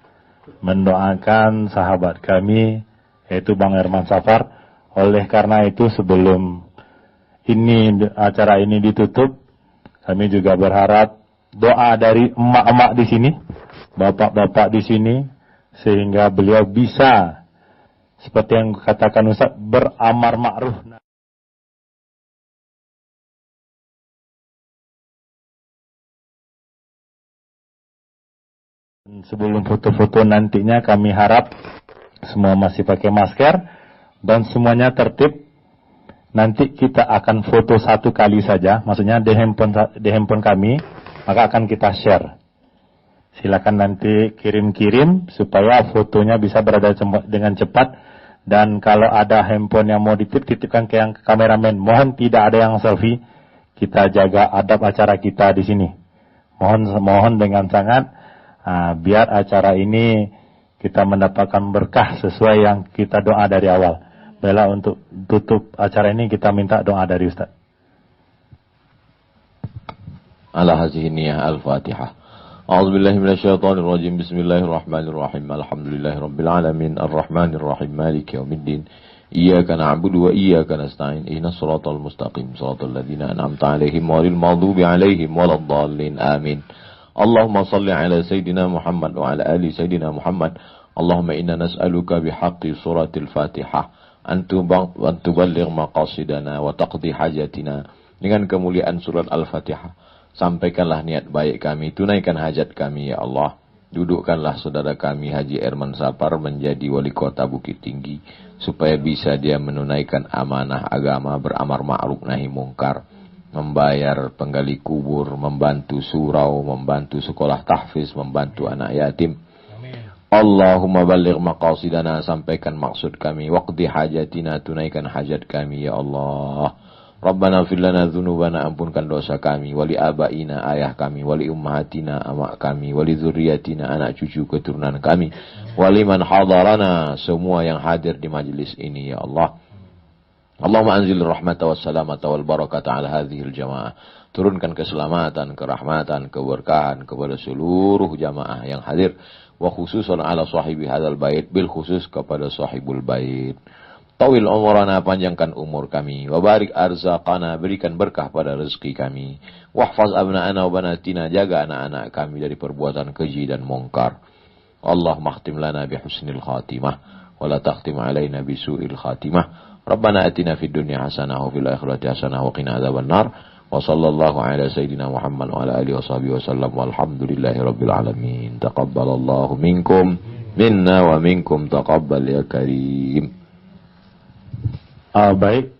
mendoakan sahabat kami, yaitu Bang Herman Safar. Oleh karena itu, sebelum acara ini ditutup, kami juga berharap doa dari emak-emak di sini, bapak-bapak di sini, sehingga beliau bisa, seperti yang katakan Ustaz, beramar ma'ruf. Sebelum foto-foto nantinya, kami harap semua masih pakai masker dan semuanya tertib. Nanti kita akan foto satu kali saja, maksudnya di handphone kami, maka akan kita share. Silakan nanti kirim-kirim supaya fotonya bisa berada dengan cepat. Dan kalau ada handphone yang mau titipkan ke yang kameramen, mohon tidak ada yang selfie. Kita jaga adab acara kita di sini. Mohon dengan sangat, biar acara ini kita mendapatkan berkah sesuai yang kita doa dari awal. Bella, untuk tutup acara ini kita minta doa dari Ustaz. Ala hazihi niyah al-Fatihah. A'udzubillahi minasyaitonir rajim. Bismillahirrahmanirrahim. Alhamdulillahirabbil alamin. Arrahmanirrahim. Maliki yaumiddin. Iyyaka na'budu wa iyyaka nasta'in. Ihdinas siratal mustaqim. Shiratal ladzina an'amta 'alaihim ghairil maghdubi 'alaihim waladdallin. Amin. Allahumma shalli 'ala sayidina Muhammad wa 'ala ali sayidina Muhammad. Allahumma inna nas'aluka bihaqqi suratil Fatihah an tuballigh maqasidana wa taqdi hajatina. Dengan kemuliaan surat Al-Fatihah, sampaikanlah niat baik kami, tunaikan hajat kami ya Allah. Dudukkanlah saudara kami Haji Herman Safar menjadi wali kota Bukit Tinggi, supaya bisa dia menunaikan amanah agama, beramar ma'ruf nahi mungkar, membayar penggali kubur, membantu surau, membantu sekolah tahfiz, membantu anak yatim. Allahumma balligh maqasidana, sampaikan maksud kami, waqdi hajatina, tunaikan hajat kami ya Allah. Rabbana fir lana dzunubana, ampunkan dosa kami, wali abaina, ayah kami, wali ummahatina, amak kami, wali dzurriyyatina, anak cucu keturunan kami, wali man hadarana, semua yang hadir di majelis ini ya Allah. Allahumma anzil rahmata wassalamata wal barakata ala hadhil jamaah. Turunkan keselamatan, kerahmatan, keberkahan kepada seluruh jamaah yang hadir. Wa khususan ala sahibi hadal bait, bil khusus kepada sahibul bait. Tawil umurana, panjangkan umur kami. Wa barik arzaqana, berikan berkah pada rezeki kami. Wahfaz abna'ana wa banatina, jaga anak-anak kami dari perbuatan keji dan mungkar. Allah makhtim lana bi husnil khatimah, wa la takhtim alaina bi su'il khatimah. Rabbana atina fid dunya hasanah wa fil akhirati hasanah wa qina adzabannar. Wa sallallahu ala sayyidina Muhammad wa ala alihi wa sahbihi wasallam, walhamdulillahi rabbil alamin. Taqabbalallahu minkum minna wa minkum taqabbal ya karim. Baik,